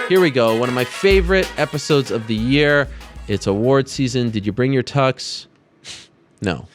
Here we go. One of my favorite episodes of the year. It's award season. Did you bring your tux? No.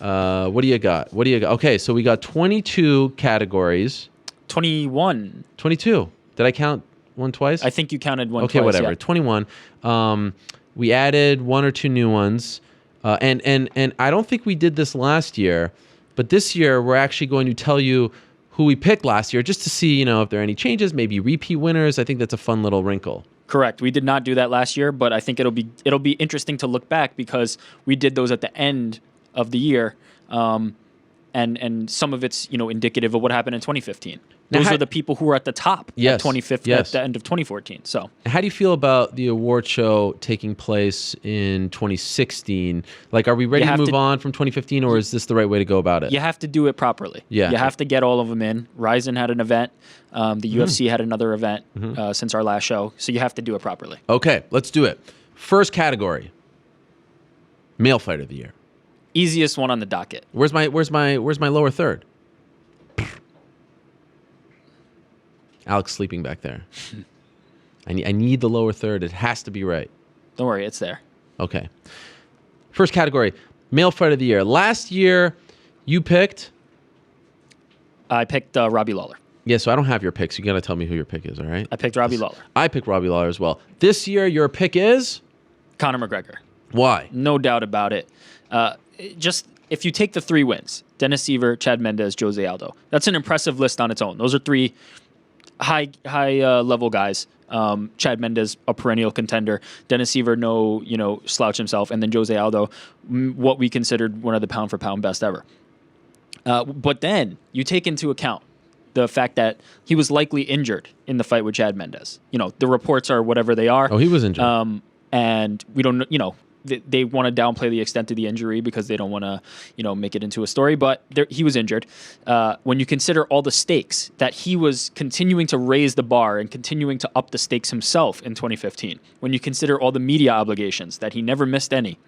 What do you got? Okay, so we got 22 categories. 21. 22. Did I count one twice? I think you counted one okay, twice. Okay, whatever. Yeah. 21. We added one or two new ones. And I don't think we did this last year, but this year we're actually going to tell you who we picked last year just to see, if there are any changes, maybe repeat winners. I think that's a fun little wrinkle. Correct. We did not do that last year, but I think it'll be interesting to look back because we did those at the end of the year, and some of it's indicative of what happened in 2015. Those are the people who were at the top at 2015 at the end of 2014. So, how do you feel about the award show taking place in 2016? Like, are we ready to move on from 2015, or is this the right way to go about it? You have to do it properly. Yeah. You have to get all of them in. Ryzen had an event. The UFC had another event since our last show. So you have to do it properly. Okay, let's do it. First category: male fighter of the year. Easiest one on the docket. Where's my lower third? Alex sleeping back there. I need the lower third. It has to be right. Don't worry, it's there. Okay. First category, male fighter of the year. Last year, you picked? I picked Robbie Lawler. Yeah, so I don't have your picks. You got to tell me who your pick is, all right? I picked Robbie Lawler. I picked Robbie Lawler as well. This year, your pick is? Conor McGregor. Why? No doubt about it. Just if you take the 3 wins, Dennis Siver, Chad Mendes, Jose Aldo, that's an impressive list on its own. Those are 3 high level guys. Chad Mendes, a perennial contender. Dennis Siver, no slouch himself, and then Jose Aldo, what we considered one of the pound for pound best ever. But then you take into account the fact that he was likely injured in the fight with Chad Mendes. The reports are whatever they are. Oh, he was injured. And we don't, they want to downplay the extent of the injury because they don't want to, make it into a story. But he was injured. When you consider all the stakes that he was continuing to raise the bar and continuing to up the stakes himself in 2015, when you consider all the media obligations that he never missed any,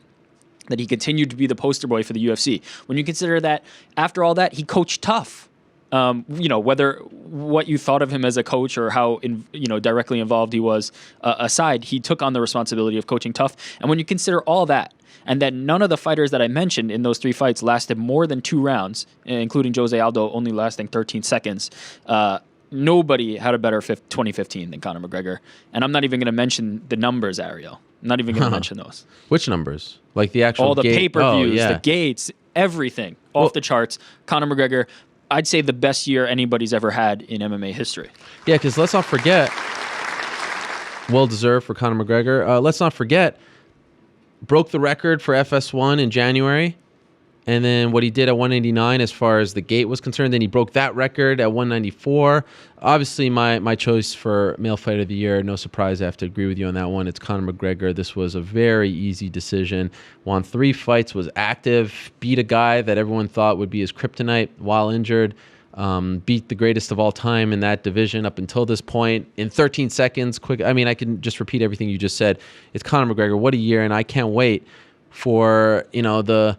that he continued to be the poster boy for the UFC, when you consider that after all that, he coached tough. Whether what you thought of him as a coach or how directly involved he was aside, he took on the responsibility of coaching tough. And when you consider all that, and that none of the fighters that I mentioned in those 3 fights lasted more than 2 rounds, including Jose Aldo only lasting 13 seconds, nobody had a better 2015 than Conor McGregor. And I'm not even going to mention the numbers, Ariel. I'm not even going to mention those. Which numbers? Like the actual all the pay-per-views, the gates, everything off the charts. Conor McGregor, I'd say the best year anybody's ever had in MMA history. Yeah, because let's not forget, well-deserved for Conor McGregor. Let's not forget, broke the record for FS1 in January, and then what he did at 189 as far as the gate was concerned, then he broke that record at 194. Obviously, my choice for male fighter of the year, no surprise, I have to agree with you on that one. It's Conor McGregor. This was a very easy decision. Won 3 fights, was active, beat a guy that everyone thought would be his kryptonite while injured, beat the greatest of all time in that division up until this point in 13 seconds. Quick. I mean, I can just repeat everything you just said. It's Conor McGregor. What a year, and I can't wait for the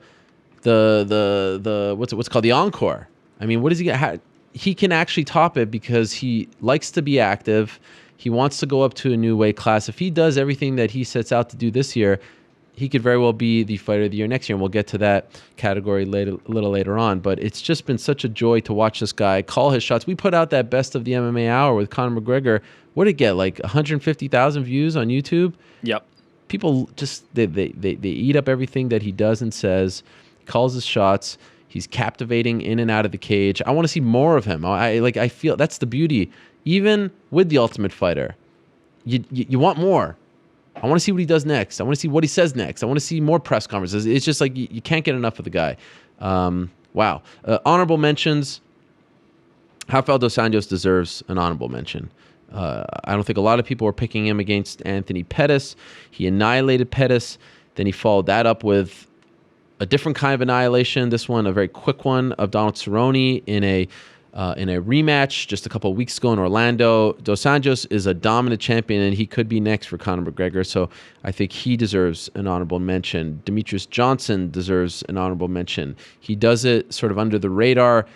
what's it called, the encore. I mean, what does he get? He can actually top it because he likes to be active. He wants to go up to a new weight class. If he does everything that he sets out to do this year, he could very well be the fighter of the year next year. And we'll get to that category a little later on. But it's just been such a joy to watch this guy call his shots. We put out that best of the MMA hour with Conor McGregor. What did it get? Like 150,000 views on YouTube? Yep. People just, they eat up everything that he does and says. Calls his shots. He's captivating in and out of the cage. I want to see more of him. I feel that's the beauty. Even with the Ultimate Fighter, you want more. I want to see what he does next. I want to see what he says next. I want to see more press conferences. It's just like you can't get enough of the guy. Wow. Honorable mentions. Rafael dos Anjos deserves an honorable mention. I don't think a lot of people were picking him against Anthony Pettis. He annihilated Pettis. Then he followed that up with a different kind of annihilation. This one, a very quick one of Donald Cerrone in a rematch just a couple of weeks ago in Orlando. Dos Anjos is a dominant champion, and he could be next for Conor McGregor. So I think he deserves an honorable mention. Demetrius Johnson deserves an honorable mention. He does it sort of under the radar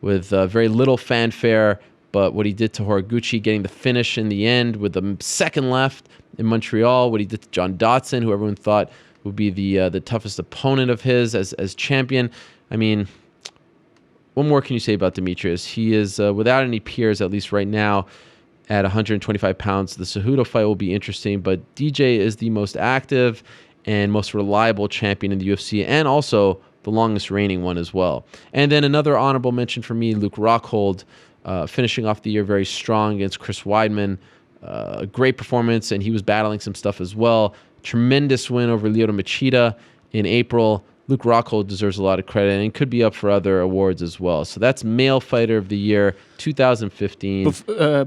with very little fanfare, But what he did to Horiguchi, getting the finish in the end with the second left in Montreal, what he did to John Dotson, who everyone thought would be the toughest opponent of his as champion. I mean, what more can you say about Demetrius? He is without any peers, at least right now, at 125 pounds. The Cejudo fight will be interesting, but DJ is the most active and most reliable champion in the UFC, and also the longest reigning one as well. And then another honorable mention for me, Luke Rockhold, finishing off the year very strong against Chris Weidman. A great performance, and he was battling some stuff as well. Tremendous win over Lyoto Machida in April. Luke Rockhold deserves a lot of credit and could be up for other awards as well. So that's Male Fighter of the Year 2015.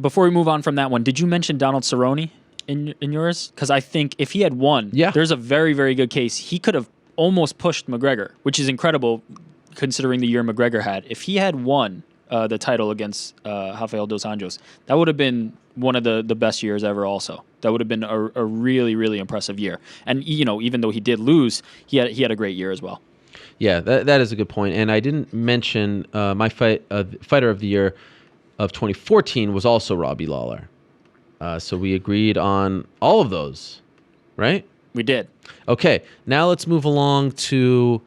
Before we move on from that one, did you mention Donald Cerrone in yours? Because I think if he had won, there's a very, very good case. He could have almost pushed McGregor, which is incredible considering the year McGregor had. If he had won the title against Rafael dos Anjos, that would have been one of the best years ever also. That would have been a really, really impressive year. And, even though he did lose, he had a great year as well. Yeah, that is a good point. And I didn't mention my fighter of the year of 2014 was also Robbie Lawler. So we agreed on all of those, right? We did. Okay, now let's move along to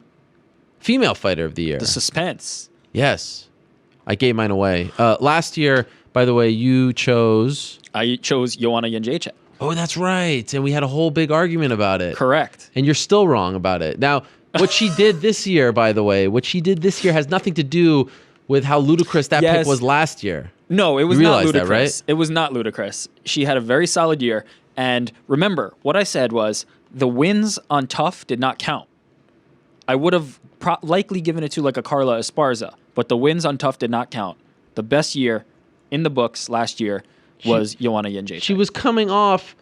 female fighter of the year. The suspense. Yes, I gave mine away. Last year, by the way, you chose... I chose Joanna Jędrzejczyk. Oh, that's right. And we had a whole big argument about it. Correct. And you're still wrong about it. Now, what she did this year, by the way, has nothing to do with how ludicrous that pick was last year. No, it was not ludicrous. That, right? It was not ludicrous. She had a very solid year. And remember, what I said was the wins on Tough did not count. I would have likely given it to like a Carla Esparza, but the wins on Tough did not count. The best year in the books last year was Joanna Jędrzejczyk. She was coming off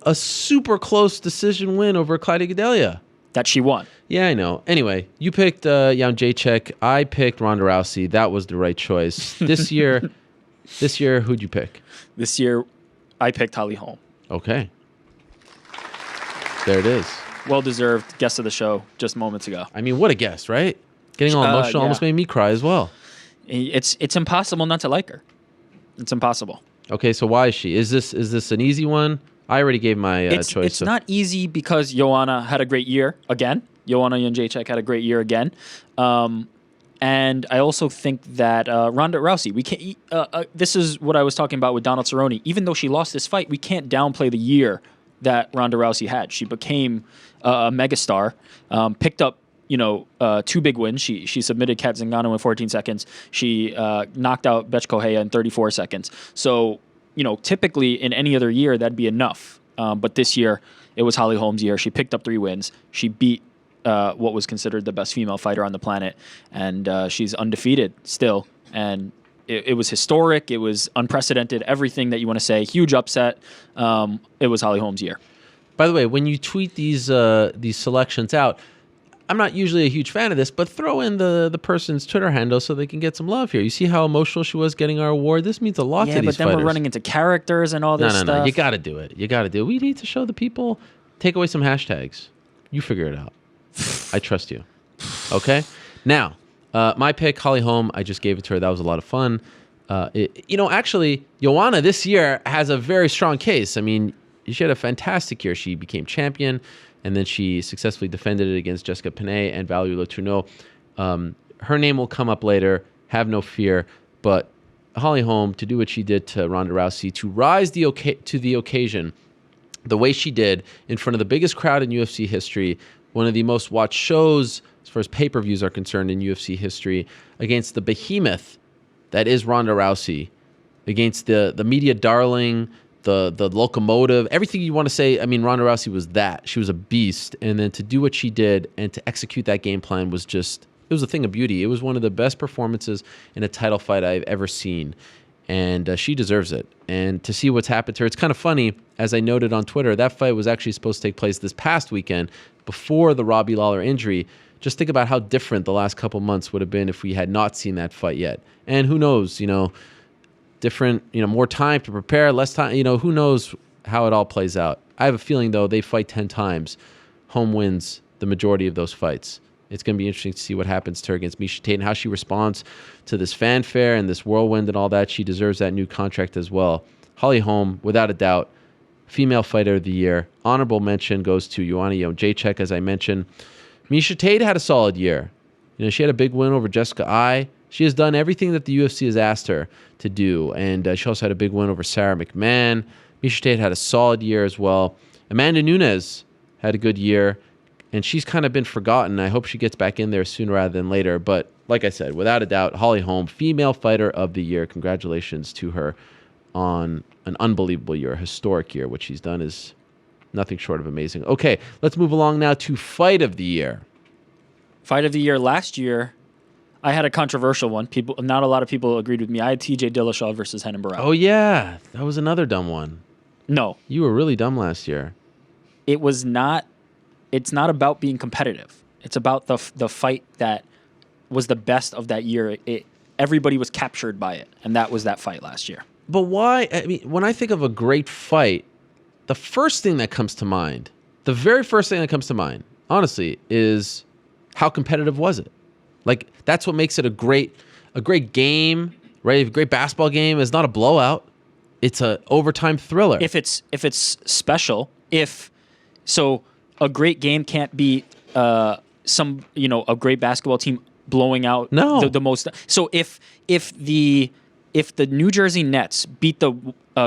a super close decision win over Claudia Gadelha. That she won. Yeah, I know. Anyway, you picked Jędrzejczyk. I picked Ronda Rousey. That was the right choice. This year, who'd you pick? This year, I picked Holly Holm. Okay. There it is. Well-deserved guest of the show just moments ago. I mean, what a guest, right? Getting all emotional almost made me cry as well. It's impossible not to like her. It's impossible. Okay, so why is she? Is this an easy one? I already gave my choice. It's not easy because Joanna had a great year again. Joanna Jędrzejczyk had a great year again. And I also think that Ronda Rousey, we can't. This is what I was talking about with Donald Cerrone. Even though she lost this fight, we can't downplay the year that Ronda Rousey had. She became a megastar, picked up 2 big wins. She submitted Kat Zingano in 14 seconds. She knocked out Bethe Correia in 34 seconds. So, typically in any other year, that'd be enough. But this year, it was Holly Holm's year. She picked up 3 wins. She beat what was considered the best female fighter on the planet. And she's undefeated still. And it was historic. It was unprecedented. Everything that you want to say. Huge upset. It was Holly Holm's year. By the way, when you tweet these selections out, I'm not usually a huge fan of this, but throw in the person's Twitter handle so they can get some love here. You see how emotional she was getting our award? This means a lot to these fighters. Yeah, but then we're running into characters and all this stuff. No. You got to do it. We need to show the people. Take away some hashtags. You figure it out. I trust you. Okay? Now, my pick, Holly Holm, I just gave it to her. That was a lot of fun. Actually, Joanna this year has a very strong case. I mean, she had a fantastic year. She became champion. And then she successfully defended it against Jessica Penne and Valerie Letourneau. Her name will come up later. Have no fear. But Holly Holm, to do what she did to Ronda Rousey, to rise to the occasion the way she did in front of the biggest crowd in UFC history, one of the most watched shows as far as pay-per-views are concerned in UFC history, against the behemoth that is Ronda Rousey, against the media darling, the locomotive, everything you want to say. I mean, Ronda Rousey was that. She was a beast. And then to do what she did and to execute that game plan was just, it was a thing of beauty. It was one of the best performances in a title fight I've ever seen. And she deserves it. And to see what's happened to her, it's kind of funny, as I noted on Twitter, that fight was actually supposed to take place this past weekend before the Robbie Lawler injury. Just think about how different the last couple months would have been if we had not seen that fight yet. And who knows, different, more time to prepare, less time, who knows how it all plays out. I have a feeling, though, they fight 10 times. Holm wins the majority of those fights. It's going to be interesting to see what happens to her against Miesha Tate and how she responds to this fanfare and this whirlwind and all that. She deserves that new contract as well. Holly Holm, without a doubt, female fighter of the year. Honorable mention goes to Joanna Jędrzejczyk, as I mentioned. Miesha Tate had a solid year. She had a big win over Jessica Ai. She has done everything that the UFC has asked her to do, and she also had a big win over Sarah McMahon. Miesha Tate had a solid year as well. Amanda Nunes had a good year, and she's kind of been forgotten. I hope she gets back in there sooner rather than later. But like I said, without a doubt, Holly Holm, female fighter of the year. Congratulations to her on an unbelievable year, a historic year. What she's done is nothing short of amazing. Okay, let's move along now to fight of the year. Fight of the year last year, I had a controversial one. Not a lot of people agreed with me. I had TJ Dillashaw versus Renan Barão. Oh, yeah. That was another dumb one. No. You were really dumb last year. It's not about being competitive. It's about the fight that was the best of that year. Everybody was captured by it, and that was that fight last year. But why? I mean, when I think of a great fight, the first thing that comes to mind, the very first thing that comes to mind, honestly, is how competitive was it? Like, that's what makes it a great game, right? A great basketball game is not a blowout. It's an overtime thriller. If it's special, a great game can't be a great basketball team blowing out the most. So if the New Jersey Nets beat the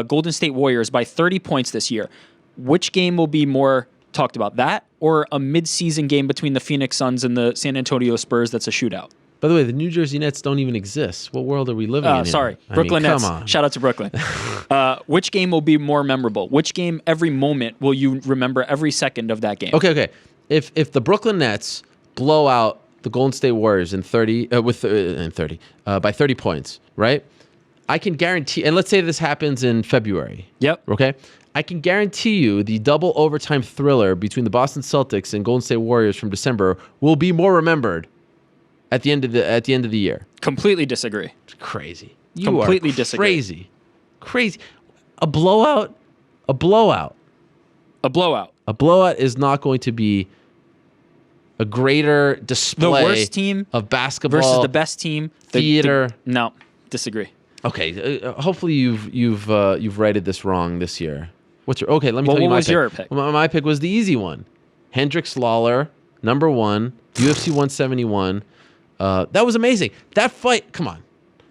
Golden State Warriors by 30 points this year, which game will be more talked about, that or a mid-season game between the Phoenix Suns and the San Antonio Spurs that's a shootout? By the way, the New Jersey Nets don't even exist. What world are we living in? Sorry, Brooklyn Nets. Come on. Shout out to Brooklyn. Which game will be more memorable? Which game, every moment, will you remember every second of that game? Okay. If the Brooklyn Nets blow out the Golden State Warriors by 30 points, right? I can guarantee, and let's say this happens in February. Yep. Okay. I can guarantee you the double overtime thriller between the Boston Celtics and Golden State Warriors from December will be more remembered at the end of the year. Completely disagree. It's crazy. Disagree. Crazy. A blowout is not going to be a greater display. The worst team of basketball versus the best team. Theater. No, disagree. Okay, hopefully you've righted this wrong this year. Let me tell you my pick. What was your pick? My pick was the easy one. Hendricks Lawler, number 1, UFC 171. That was amazing. That fight, come on.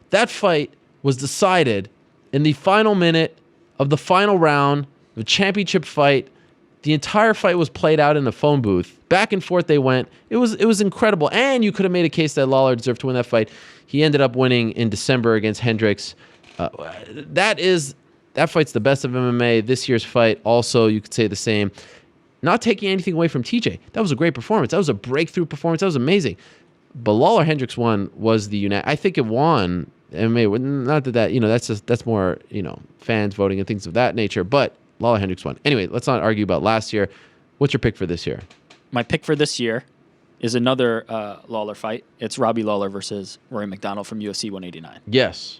That fight was decided in the final minute of the final round, the championship fight. The entire fight was played out in a phone booth. Back and forth they went. It was incredible. And you could have made a case that Lawler deserved to win that fight. He ended up winning in December against Hendricks. That fight's the best of MMA. This year's fight, also, you could say the same. Not taking anything away from TJ. That was a great performance. That was a breakthrough performance. That was amazing. But Lawler Hendricks won was I think it won MMA. Not that that's more, fans voting and things of that nature. But Lawler Hendricks won. Anyway, let's not argue about last year. What's your pick for this year? My pick for this year is another Lawler fight. It's Robbie Lawler versus Rory McDonald from UFC 189. Yes.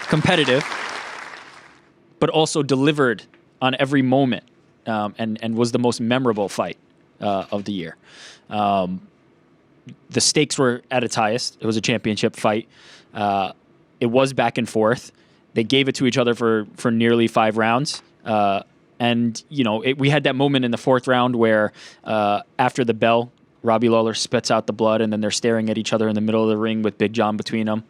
Competitive, but also delivered on every moment, and was the most memorable fight of the year. The stakes were at its highest. It was a championship fight. It was back and forth. They gave it to each other for nearly 5 rounds. And, we had that moment in the 4th round where after the bell, Robbie Lawler spits out the blood, and then they're staring at each other in the middle of the ring with Big John between them.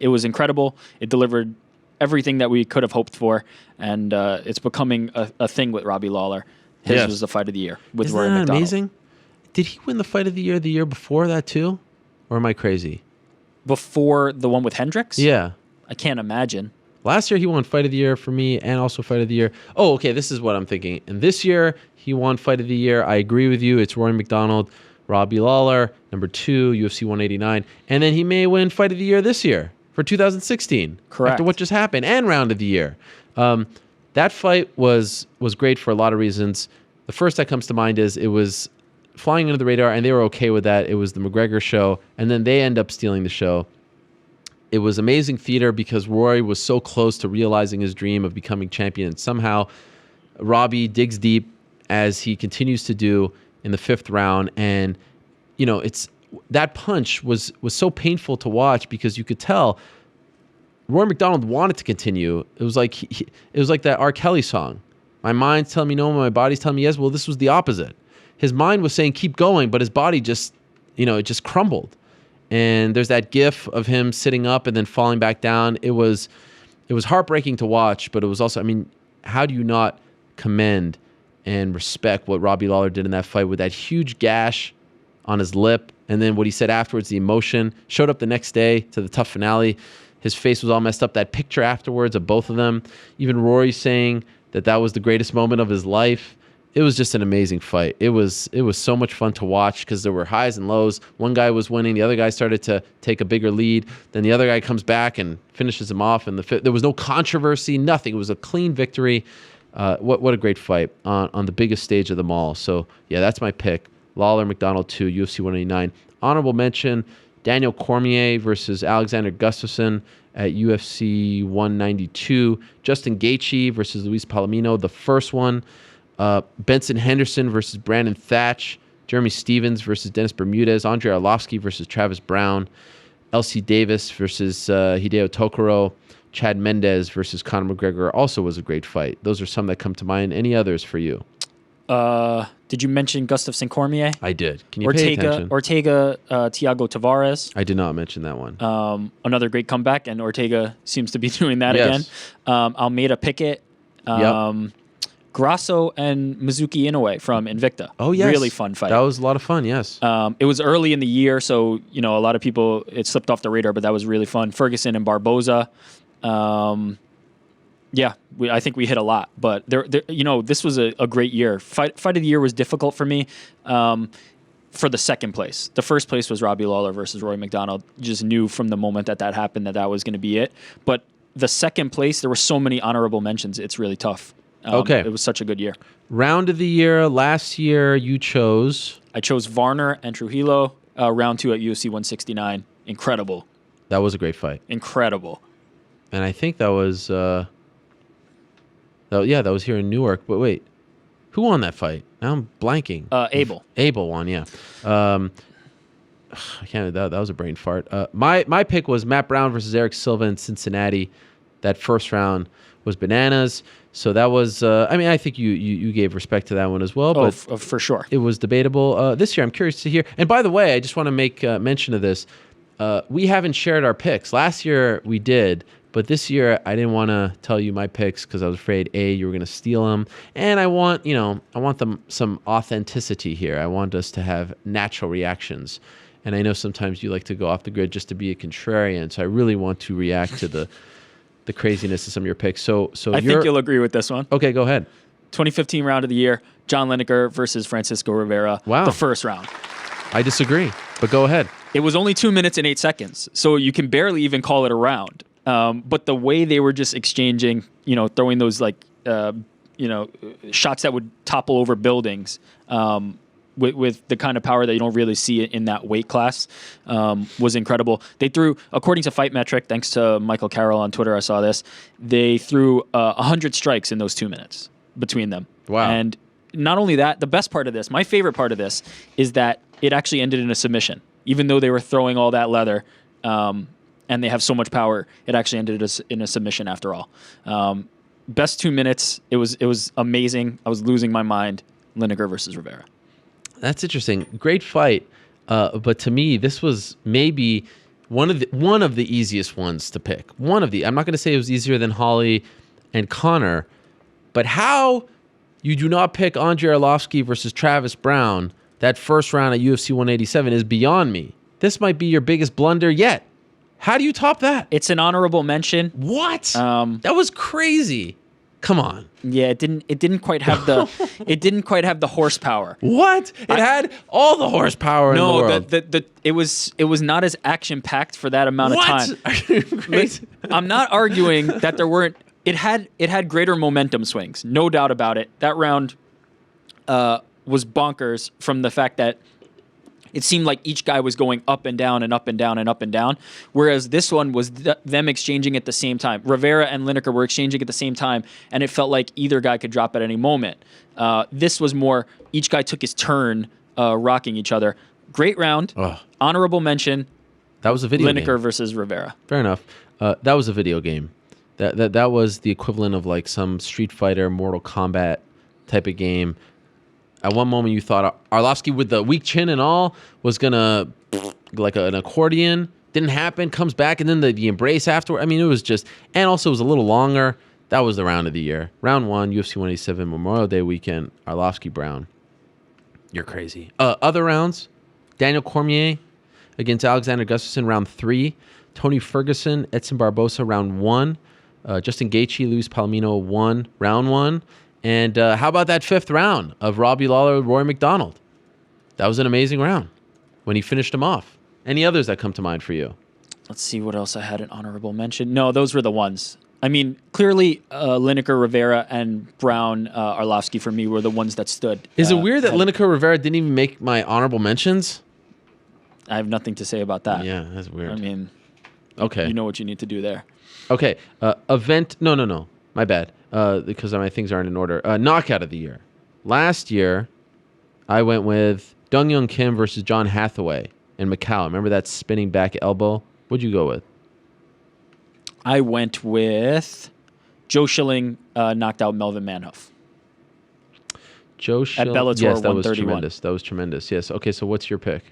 It was incredible. It delivered everything that we could have hoped for, and it's becoming a thing with Robbie Lawler. His was the fight of the year with Rory McDonald. Isn't that amazing? Did he win the fight of the year before that too? Or am I crazy? Before the one with Hendricks? Yeah. I can't imagine. Last year he won Fight of the Year for me and also Fight of the Year. Oh, okay, this is what I'm thinking. And this year he won Fight of the Year. I agree with you. It's Rory McDonald, Robbie Lawler, number 2, UFC 189. And then he may win Fight of the Year this year for 2016. Correct. After what just happened, and Round of the Year. That fight was great for a lot of reasons. The first that comes to mind is it was flying under the radar, and they were okay with that. It was the McGregor show, and then they end up stealing the show. It was amazing theater because Rory was so close to realizing his dream of becoming champion. And somehow Robbie digs deep, as he continues to do in the 5th round, and it's that punch was so painful to watch because you could tell Roy McDonald wanted to continue. It was like it was like that R. Kelly song. My mind's telling me no, my body's telling me yes. Well, this was the opposite. His mind was saying keep going, but his body just, it just crumbled. And there's that gif of him sitting up and then falling back down. It was heartbreaking to watch, but it was also, how do you not commend and respect what Robbie Lawler did in that fight with that huge gash on his lip, and then what he said afterwards, the emotion, showed up the next day to the tough finale. His face was all messed up. That picture afterwards of both of them, even Rory saying that was the greatest moment of his life. It was just an amazing fight. It was so much fun to watch because there were highs and lows. One guy was winning. The other guy started to take a bigger lead. Then the other guy comes back and finishes him off. And there was no controversy, nothing. It was a clean victory. What a great fight on the biggest stage of them all. So, yeah, that's my pick. Lawler, McDonald 2, UFC 189. Honorable mention, Daniel Cormier versus Alexander Gustafsson at UFC 192. Justin Gaethje versus Luis Palomino, the first one. Benson Henderson versus Brandon Thatch. Jeremy Stevens versus Dennis Bermudez. Andrei Arlovsky versus Travis Brown. LC Davis versus Hideo Tokoro. Chad Mendez versus Conor McGregor also was a great fight. Those are some that come to mind. Any others for you? Did you mention Gustafsson Cormier? I did. Can you pay attention? Thiago Tavares. I did not mention that one. Another great comeback, and Ortega seems to be doing that again. Almeida Pickett. Grasso and Mizuki Inoue from Invicta. Oh, yes. Really fun fight. That was a lot of fun, yes. It was early in the year, so, a lot of people, it slipped off the radar, but that was really fun. Ferguson and Barboza. I think we hit a lot, but this was a great year. Fight of the year was difficult for me for the second place. The first place was Robbie Lawler versus Roy McDonald. Just knew from the moment that happened that was going to be it. But the second place, there were so many honorable mentions. It's really tough. Okay. It was such a good year. Round of the year, last year you chose? I chose Varner and Trujillo, round 2 at UFC 169. Incredible. That was a great fight. Incredible. And I think that was, that was here in Newark. But wait, who won that fight? Now I'm blanking. Abel. Abel won, yeah. I can't. That was a brain fart. My pick was Matt Brown versus Eric Silva in Cincinnati. That first round was bananas. So that was. I think you gave respect to that one as well. But for sure, it was debatable. This year, I'm curious to hear. And by the way, I just want to make mention of this. We haven't shared our picks. Last year we did. But this year, I didn't want to tell you my picks because I was afraid, you were going to steal them. And I want some authenticity here. I want us to have natural reactions. And I know sometimes you like to go off the grid just to be a contrarian. So I really want to react to the craziness of some of your picks. So I think you'll agree with this one. Okay, go ahead. 2015 round of the year, John Lineker versus Francisco Rivera. Wow. The first round. I disagree, but go ahead. It was only 2 minutes and 8 seconds. So you can barely even call it a round. But the way they were just exchanging, throwing those shots that would topple over buildings, with the kind of power that you don't really see in that weight class, was incredible. They threw, according to Fight Metric, thanks to Michael Carroll on Twitter, I saw this, they threw 100 strikes in those 2 minutes between them. Wow. And not only that, the best part of this, my favorite part of this, is that it actually ended in a submission. Even though they were throwing all that leather, and they have so much power, it actually ended in a submission after all. Best 2 minutes. It was amazing. I was losing my mind. Lineker versus Rivera. That's interesting. Great fight. But to me, this was maybe one of the easiest ones to pick. I'm not going to say it was easier than Holly and Conor, but how you do not pick Andrei Arlovsky versus Travis Brown that first round at UFC 187 is beyond me. This might be your biggest blunder yet. How do you top that? It's an honorable mention. What? That was crazy. Come on. Yeah, it didn't quite have the horsepower. What? It had all the horsepower in the world. It was not as action packed for that amount of time. Are you crazy? I'm not arguing that there weren't. It had greater momentum swings, no doubt about it. That round was bonkers from the fact that it seemed like each guy was going up and down and up and down and up and down, whereas this one was them exchanging at the same time. Rivera and Lineker were exchanging at the same time, and it felt like either guy could drop at any moment. This was more, each guy took his turn rocking each other. Great round. Ugh. Honorable mention. That was a video Lineker game. versus Rivera. Fair enough. That was a video game. That was the equivalent of like some Street Fighter, Mortal Kombat type of game. At one moment, you thought Arlovsky with the weak chin and all was gonna like an accordion. Didn't happen. Comes back and then the embrace afterward. I mean, it was just, and also it was a little longer. That was the round of the year. Round 1, UFC 187, Memorial Day weekend. Arlovsky Brown. You're crazy. Other rounds: Daniel Cormier against Alexander Gustafsson, round 3. Tony Ferguson, Edson Barbosa, round 1. Justin Gaethje, Luis Palomino, round 1. And how about that 5th round of Robbie Lawler, Rory McDonald? That was an amazing round when he finished him off. Any others that come to mind for you? Let's see what else I had an honorable mention. No, those were the ones. I mean, clearly Lineker, Rivera, and Brown, Arlovsky for me were the ones that stood. Is it weird that Lineker, Rivera didn't even make my honorable mentions? I have nothing to say about that. Yeah, that's weird. I mean, okay, you know what you need to do there. Okay, event. No. My bad. Because my things aren't in order. Knockout of the year. Last year, I went with Dong Young Kim versus John Hathaway in Macau. Remember that spinning back elbow? What'd you go with? I went with Joe Schilling knocked out Melvin Manhoef. Joe Schilling. At Bellator yes, that was 131. tremendous. That was tremendous. Yes. Okay, so what's your pick?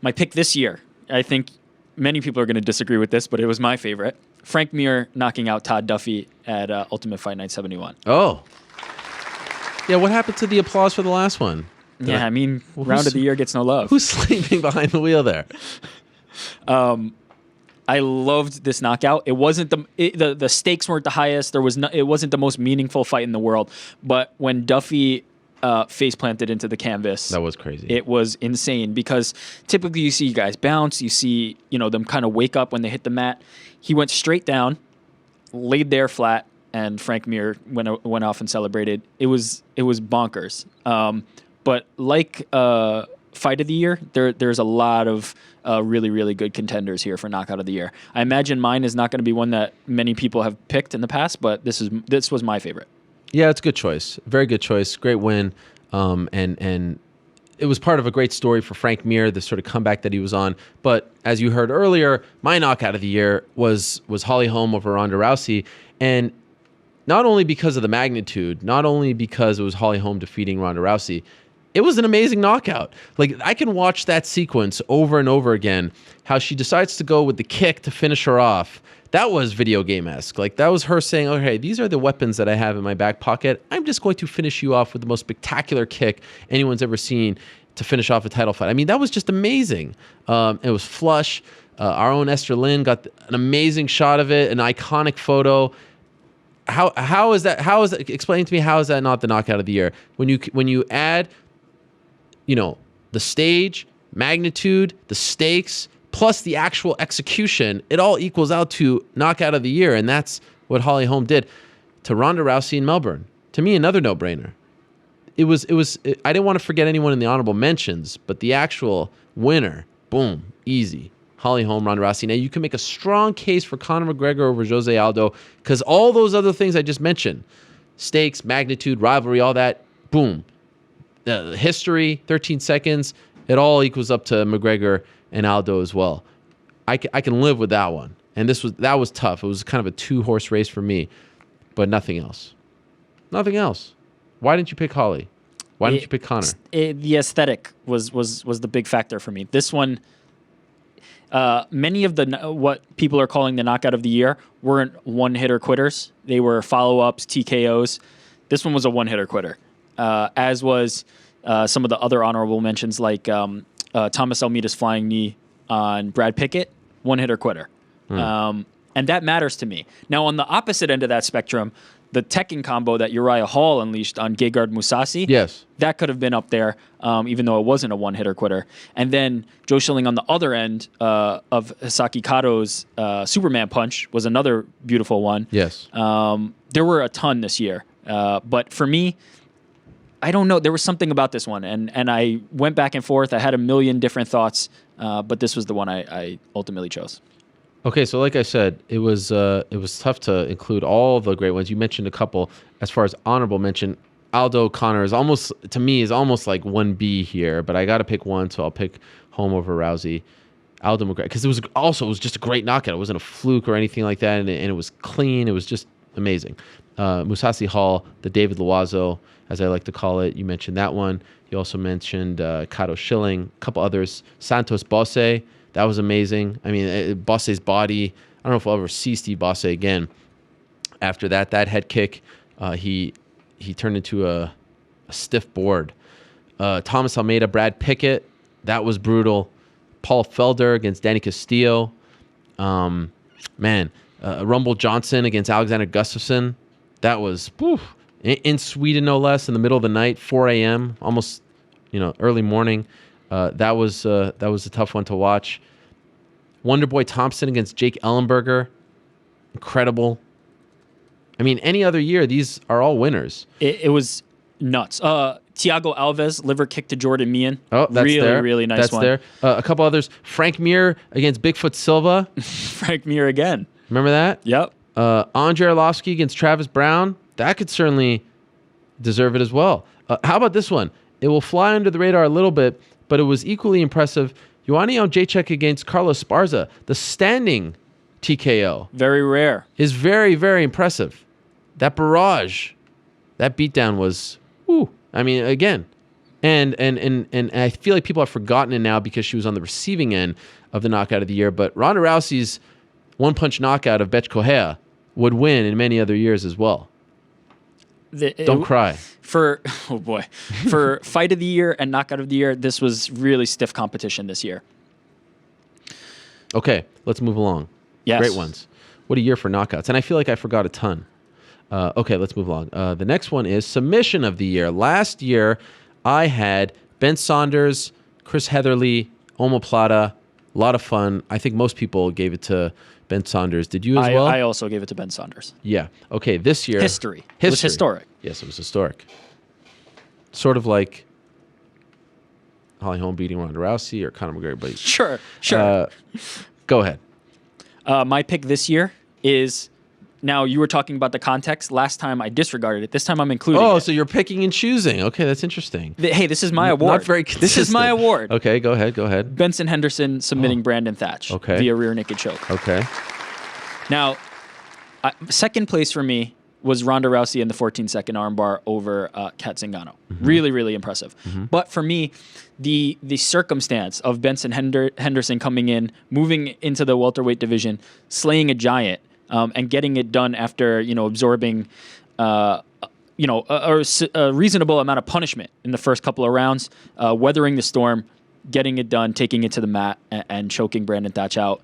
My pick this year, I think many people are going to disagree with this, but it was my favorite. Frank Mir knocking out Todd Duffy at Ultimate Fight Night 71. Oh. Yeah, what happened to the applause for the last one? I mean, round of the year gets no love. Who's sleeping behind the wheel there? I loved this knockout. It wasn't the stakes weren't the highest. It wasn't the most meaningful fight in the world. But when Duffy face planted into the canvas, that was crazy. It was insane because typically you see guys bounce, you see them kind of wake up when they hit the mat. He went straight down, laid there flat, and Frank Mir went off and celebrated. It was bonkers. But like fight of the year, there's a lot of really, really good contenders here for knockout of the year. I imagine mine is not going to be one that many people have picked in the past, but this was my favorite. Yeah, it's a good choice. Very good choice. Great win. And it was part of a great story for Frank Mir, the sort of comeback that he was on. But as you heard earlier, my knockout of the year was Holly Holm over Ronda Rousey. And not only because of the magnitude, not only because it was Holly Holm defeating Ronda Rousey, it was an amazing knockout. Like, I can watch that sequence over and over again, how she decides to go with the kick to finish her off. That was video game-esque. Like, that was her saying, okay, these are the weapons that I have in my back pocket. I'm just going to finish you off with the most spectacular kick anyone's ever seen to finish off a title fight. I mean, that was just amazing. It was flush. Our own Esther Lynn got an amazing shot of it, an iconic photo. How is that? Explain to me, how is that not the knockout of the year? When you add, the stage, magnitude, the stakes, plus the actual execution, it all equals out to knockout of the year, and that's what Holly Holm did to Ronda Rousey in Melbourne. To me, another no-brainer. It was. I didn't want to forget anyone in the honorable mentions, but the actual winner, boom, easy. Holly Holm, Ronda Rousey. Now, you can make a strong case for Conor McGregor over Jose Aldo because all those other things I just mentioned, stakes, magnitude, rivalry, all that, boom. History, 13 seconds, it all equals up to McGregor and Aldo as well. I can live with that one. And that was tough. It was kind of a 2-horse race for me, but nothing else. Nothing else. Why didn't you pick Holly? Why didn't you pick Conor? The aesthetic was the big factor for me. This one, many of what people are calling the knockout of the year weren't one-hitter quitters. They were follow-ups, TKOs. This one was a one-hitter quitter, as was some of the other honorable mentions like Thomas Almeida's flying knee on Brad Pickett, one-hitter quitter. And that matters to me. Now, on the opposite end of that spectrum, the Tekken combo that Uriah Hall unleashed on Gegard Mousasi, yes, that could have been up there, even though it wasn't a one-hitter quitter. And then Joe Schilling on the other end of Hisaki Kato's Superman punch was another beautiful one. Yes. There were a ton this year. But for me, I don't know. There was something about this one, and I went back and forth. I had a million different thoughts, but this was the one I ultimately chose. Okay, so like I said, it was tough to include all the great ones. You mentioned a couple as far as honorable mention. Aldo Connor is almost, to me, is almost like 1B here, but I got to pick one, so I'll pick home over Rousey. Aldo McGregor, because it was just a great knockout. It wasn't a fluke or anything like that, and it was clean. It was just amazing. Musasi Hall, the David Loiseau, as I like to call it. You mentioned that one. You also mentioned Kato Schilling, a couple others. Santos Bosse, that was amazing. I mean, Bosse's body, I don't know if I'll ever see Steve Bosse again. After that head kick, he turned into a stiff board. Thomas Almeida, Brad Pickett, that was brutal. Paul Felder against Danny Castillo. Rumble Johnson against Alexander Gustafsson. That was in Sweden, no less, in the middle of the night, 4 a.m., almost early morning. That was a tough one to watch. Wonderboy Thompson against Jake Ellenberger. Incredible. I mean, any other year, these are all winners. It was nuts. Thiago Alves, liver kick to Jordan Meehan. Oh, that's really, there. really nice that's one. There. A couple others. Frank Mir against Bigfoot Silva. Frank Mir again. Remember that? Yep. Andre Arlovsky against Travis Brown. That could certainly deserve it as well. How about this one? It will fly under the radar a little bit, but it was equally impressive. Ioannis Jacek against Carlos Esparza. The standing TKO. Very rare. Is very, very impressive. That barrage, that beatdown was, I mean, again, and I feel like people have forgotten it now because she was on the receiving end of the knockout of the year. But Ronda Rousey's one-punch knockout of Bethe Correia would win in many other years as well. Don't cry. For fight of the year and knockout of the year, this was really stiff competition this year. Okay, let's move along. Yes. Great ones. What a year for knockouts. And I feel like I forgot a ton. Okay, let's move along. The next one is submission of the year. Last year, I had Ben Saunders, Chris Heatherly, Omoplata. A lot of fun. I think most people gave it to Ben Saunders. Did you as well? I also gave it to Ben Saunders. Yeah. Okay, this year. History. It was historic. Yes, it was historic. Sort of like Holly Holm beating Ronda Rousey or Conor McGregor. But Sure. Go ahead. My pick this year is... Now, you were talking about the context. Last time I disregarded it. This time I'm including it. So you're picking and choosing. Okay, that's interesting. Hey, this is my award. Not very consistent. This is my award. Okay, go ahead. Benson Henderson submitting Brandon Thatch via rear naked choke. Okay. Now, second place for me was Ronda Rousey in the 14-second armbar over Kat Zingano. Mm-hmm. Really, really impressive. Mm-hmm. But for me, the circumstance of Benson Henderson coming in, moving into the welterweight division, slaying a giant, and getting it done after absorbing a reasonable amount of punishment in the first couple of rounds, weathering the storm, getting it done, taking it to the mat, and choking Brandon Thatch out.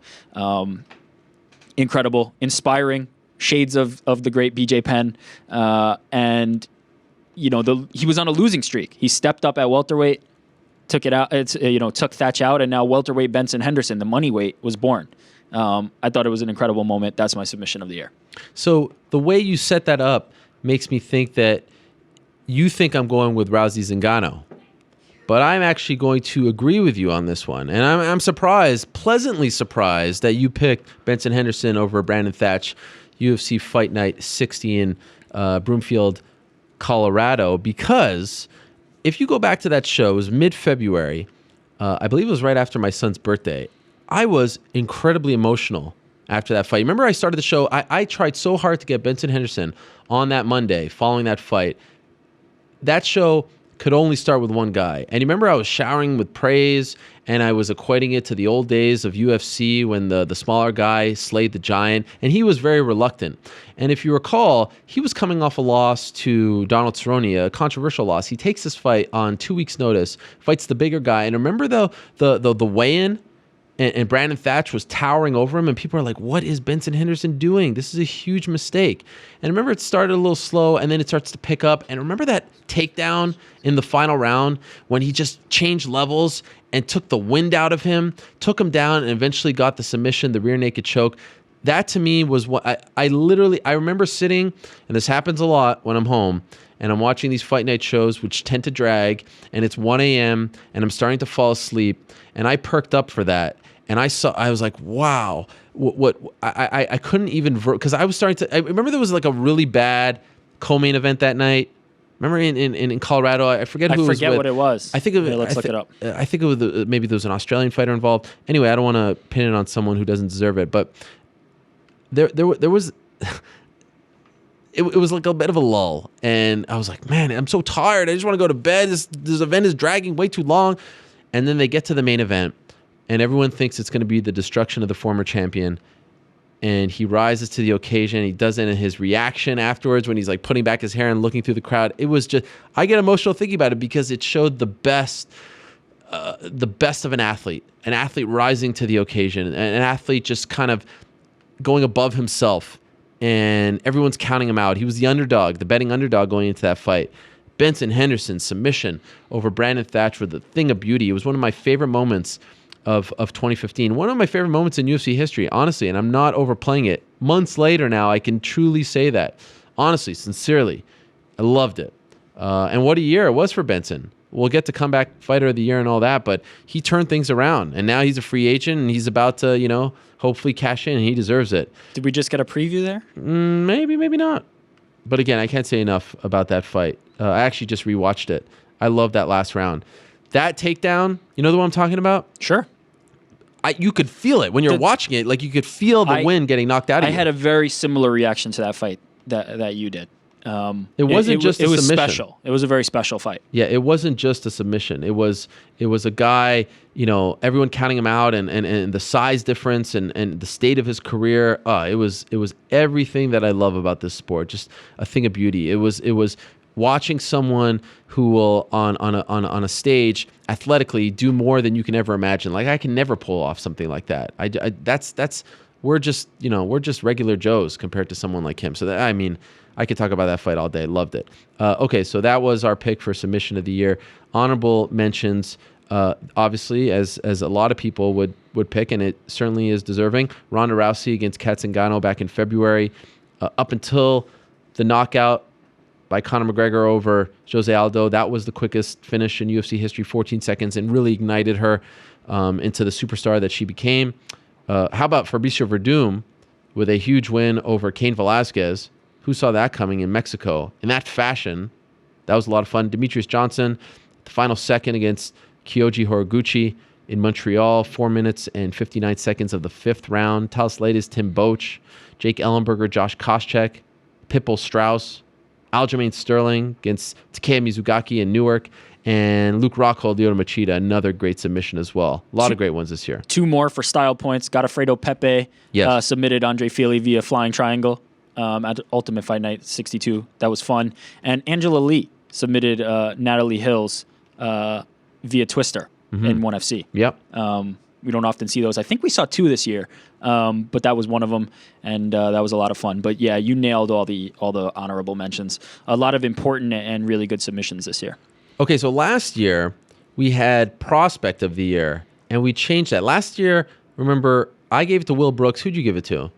Incredible, inspiring, shades of the great BJ Penn, and he was on a losing streak. He stepped up at welterweight, took it out. Took Thatch out, and now welterweight Benson Henderson, the money weight, was born. I thought it was an incredible moment. That's my submission of the year. So the way you set that up makes me think that you think I'm going with Rousey Zingano. But I'm actually going to agree with you on this one. And I'm surprised, pleasantly surprised, that you picked Benson Henderson over Brandon Thatch, UFC Fight Night 60 in Broomfield, Colorado. Because if you go back to that show, it was mid-February. I believe it was right after my son's birthday. I was incredibly emotional after that fight. Remember, I started the show. I tried so hard to get Benson Henderson on that Monday following that fight. That show could only start with one guy. And you remember I was showering with praise, and I was equating it to the old days of UFC when the smaller guy slayed the giant, and he was very reluctant. And if you recall, he was coming off a loss to Donald Cerrone, a controversial loss. He takes this fight on 2 weeks' notice, fights the bigger guy. And remember the weigh-in? And Brandon Thatch was towering over him, and people are like, what is Benson Henderson doing? This is a huge mistake. And remember, it started a little slow, and then it starts to pick up. And remember that takedown in the final round when he just changed levels and took the wind out of him, took him down, and eventually got the submission, the rear naked choke. That, to me, was what I remember sitting, and this happens a lot when I'm home, and I'm watching these fight night shows, which tend to drag, and it's 1 a.m., and I'm starting to fall asleep, and I perked up for that. And I was like, wow, I couldn't even, because I was starting to, I remember there was like a really bad co-main event that night. Remember in Colorado, I forget who it was with. what it was. I think of Here, let's look it up. I think of maybe there was an Australian fighter involved. Anyway, I don't want to pin it on someone who doesn't deserve it, but there was. It was like a bit of a lull, and I was like, man, I'm so tired. I just want to go to bed. This event is dragging way too long. And then they get to the main event, and everyone thinks it's going to be the destruction of the former champion. And he rises to the occasion. He does it in his reaction afterwards when he's like putting back his hair and looking through the crowd. It was just, I get emotional thinking about it because it showed the best of an athlete rising to the occasion, an athlete just kind of going above himself. And everyone's counting him out. He was the underdog, the betting underdog going into that fight. Benson Henderson submission over Brandon Thatcher, the thing of beauty. It was one of my favorite moments of 2015. One of my favorite moments in UFC history, honestly, and I'm not overplaying it. Months later now, I can truly say that. Honestly, sincerely, I loved it. And what a year it was for Benson. We'll get to comeback fighter of the year and all that, but he turned things around, and now he's a free agent, and he's about to, hopefully cash in, and he deserves it. Did we just get a preview there? Maybe, maybe not. But again, I can't say enough about that fight. I actually just rewatched it. I love that last round. That takedown, you know the one I'm talking about? Sure. You could feel it when you're watching it. Like you could feel the wind getting knocked out of you. I had a very similar reaction to that fight that you did. It wasn't just a submission. It was special. It was a very special fight. Yeah, it wasn't just a submission. It was a guy, everyone counting him out and the size difference and the state of his career. It was everything that I love about this sport. Just a thing of beauty. It was watching someone who will on a stage athletically do more than you can ever imagine. Like I can never pull off something like that. We're just regular Joes compared to someone like him. So I could talk about that fight all day. Loved it. Okay, so that was our pick for submission of the year. Honorable mentions, obviously, as a lot of people would pick, and it certainly is deserving. Ronda Rousey against Kat Zingano back in February. Up until the knockout by Conor McGregor over Jose Aldo, that was the quickest finish in UFC history, 14 seconds, and really ignited her into the superstar that she became. How about Fabricio Verdum with a huge win over Cain Velasquez? Who saw that coming in Mexico in that fashion? That was a lot of fun. Demetrius Johnson, the final second against Kyoji Horiguchi in Montreal, 4 minutes and 59 seconds of the fifth round. Talis Laitis, Tim Boach, Jake Ellenberger, Josh Koscheck, Pitbull Strauss, Aljamain Sterling against Takeya Mizugaki in Newark, and Luke Rockhold, Lyoto Machida, another great submission as well. A lot of great ones this year. Two more for style points. Godofredo Pepe submitted Andre Fili via flying triangle. At Ultimate Fight Night 62. That was fun. And Angela Lee submitted Natalie Hills via Twister in 1FC. Yep. We don't often see those. I think we saw two this year, but that was one of them, and that was a lot of fun. But yeah, you nailed all the honorable mentions. A lot of important and really good submissions this year. Okay, so last year we had Prospect of the Year, and we changed that. Last year, remember, I gave it to Will Brooks. Who'd you give it to?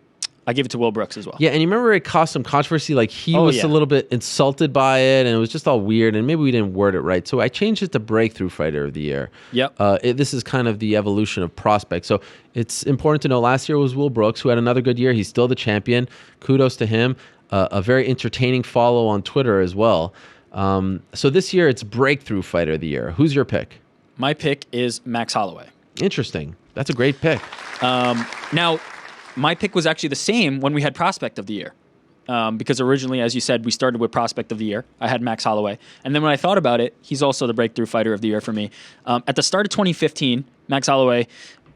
I gave it to Will Brooks as well. Yeah, and you remember it caused some controversy. Like he was a little bit insulted by it, and it was just all weird, and maybe we didn't word it right. So I changed it to Breakthrough Fighter of the Year. Yep. This is kind of the evolution of Prospect. So it's important to know last year was Will Brooks, who had another good year. He's still the champion. Kudos to him. A very entertaining follow on Twitter as well. So this year it's Breakthrough Fighter of the Year. Who's your pick? My pick is Max Holloway. Interesting. That's a great pick. Now, my pick was actually the same when we had Prospect of the Year. Because originally, as you said, we started with Prospect of the Year. I had Max Holloway. And then when I thought about it, he's also the Breakthrough Fighter of the Year for me. At the start of 2015, Max Holloway,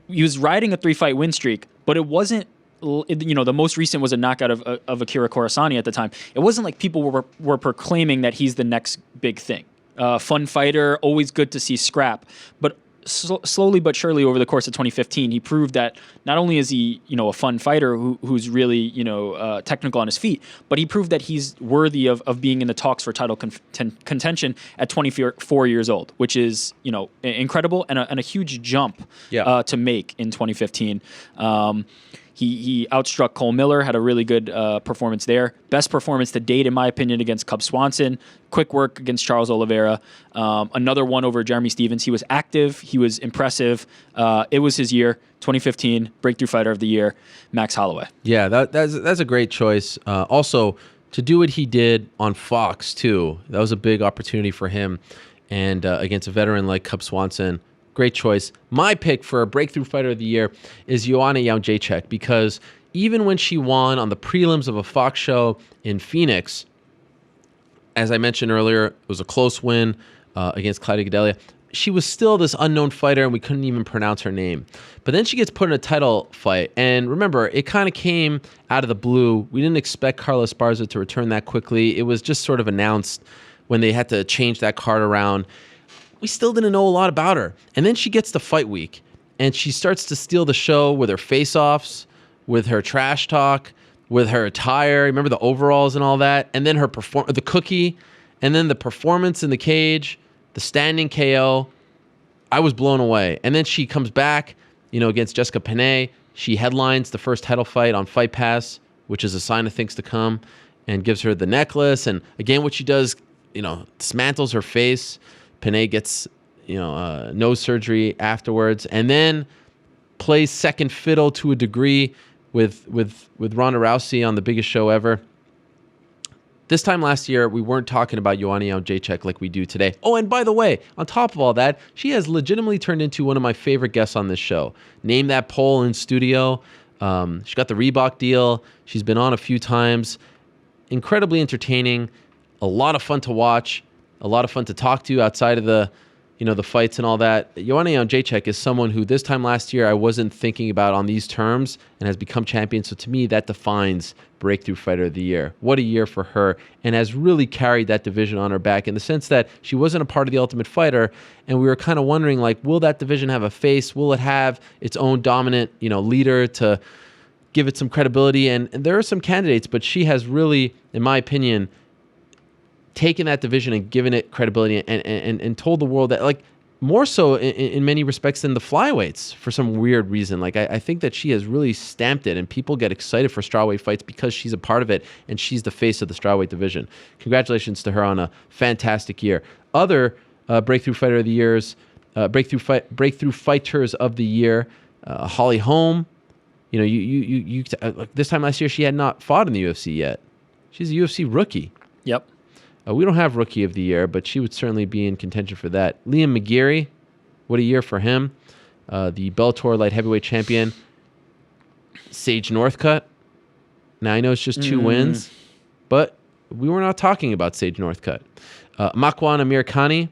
he was riding a 3-fight win streak, but it wasn't, the most recent was a knockout of Akira Kurosani at the time. It wasn't like people were proclaiming that he's the next big thing. Fun fighter, always good to see scrap. But slowly but surely over the course of 2015, he proved that not only is he, a fun fighter who's really, technical on his feet, but he proved that he's worthy of being in the talks for title contention at 24 years old, which is, incredible and a huge jump to make in 2015. He outstruck Cole Miller, had a really good performance there. Best performance to date, in my opinion, against Cub Swanson. Quick work against Charles Oliveira. Another one over Jeremy Stevens. He was active. He was impressive. It was his year, 2015, Breakthrough Fighter of the Year, Max Holloway. Yeah, that's a great choice. Also, to do what he did on Fox too. That was a big opportunity for him, and against a veteran like Cub Swanson. Great choice. My pick for a breakthrough fighter of the year is Joanna Jędrzejczyk, because even when she won on the prelims of a Fox show in Phoenix, as I mentioned earlier, it was a close win against Claudia Gadelha. She was still this unknown fighter, and we couldn't even pronounce her name. But then she gets put in a title fight. And remember, it kind of came out of the blue. We didn't expect Carla Esparza to return that quickly. It was just sort of announced when they had to change that card around. We still didn't know a lot about her. And then she gets to fight week, and she starts to steal the show with her face-offs, with her trash talk, with her attire. Remember the overalls and all that? And then her the cookie, and then the performance in the cage, the standing KO. I was blown away. And then she comes back, against Jessica Penne. She headlines the first title fight on Fight Pass, which is a sign of things to come, and gives her the necklace. And again, what she does, dismantles her face. Penne gets, nose surgery afterwards, and then plays second fiddle to a degree with Ronda Rousey on the biggest show ever. This time last year, we weren't talking about Joanna Jędrzejczyk like we do today. Oh, and by the way, on top of all that, she has legitimately turned into one of my favorite guests on this show. Name that poll in studio. She got the Reebok deal. She's been on a few times. Incredibly entertaining. A lot of fun to watch. A lot of fun to talk to outside of the fights and all that. Joanna Jędrzejczyk is someone who this time last year I wasn't thinking about on these terms and has become champion. So to me, that defines Breakthrough Fighter of the Year. What a year for her, and has really carried that division on her back in the sense that she wasn't a part of the Ultimate Fighter, and we were kind of wondering, will that division have a face? Will it have its own dominant, leader to give it some credibility? And there are some candidates, but she has really, in my opinion, taken that division and given it credibility and told the world that, more so in many respects than the flyweights for some weird reason. I think that she has really stamped it, and people get excited for strawweight fights because she's a part of it, and she's the face of the strawweight division. Congratulations to her on a fantastic year. Other breakthrough fighter of the years, breakthrough fighters of the year, Holly Holm. This time last year she had not fought in the UFC yet. She's a UFC rookie. Yep. We don't have Rookie of the Year, but she would certainly be in contention for that. Liam McGeary, what a year for him. The Bellator light heavyweight champion. Sage Northcutt. Now, I know it's just 2 wins, but we were not talking about Sage Northcutt. Makwan Amirkhani,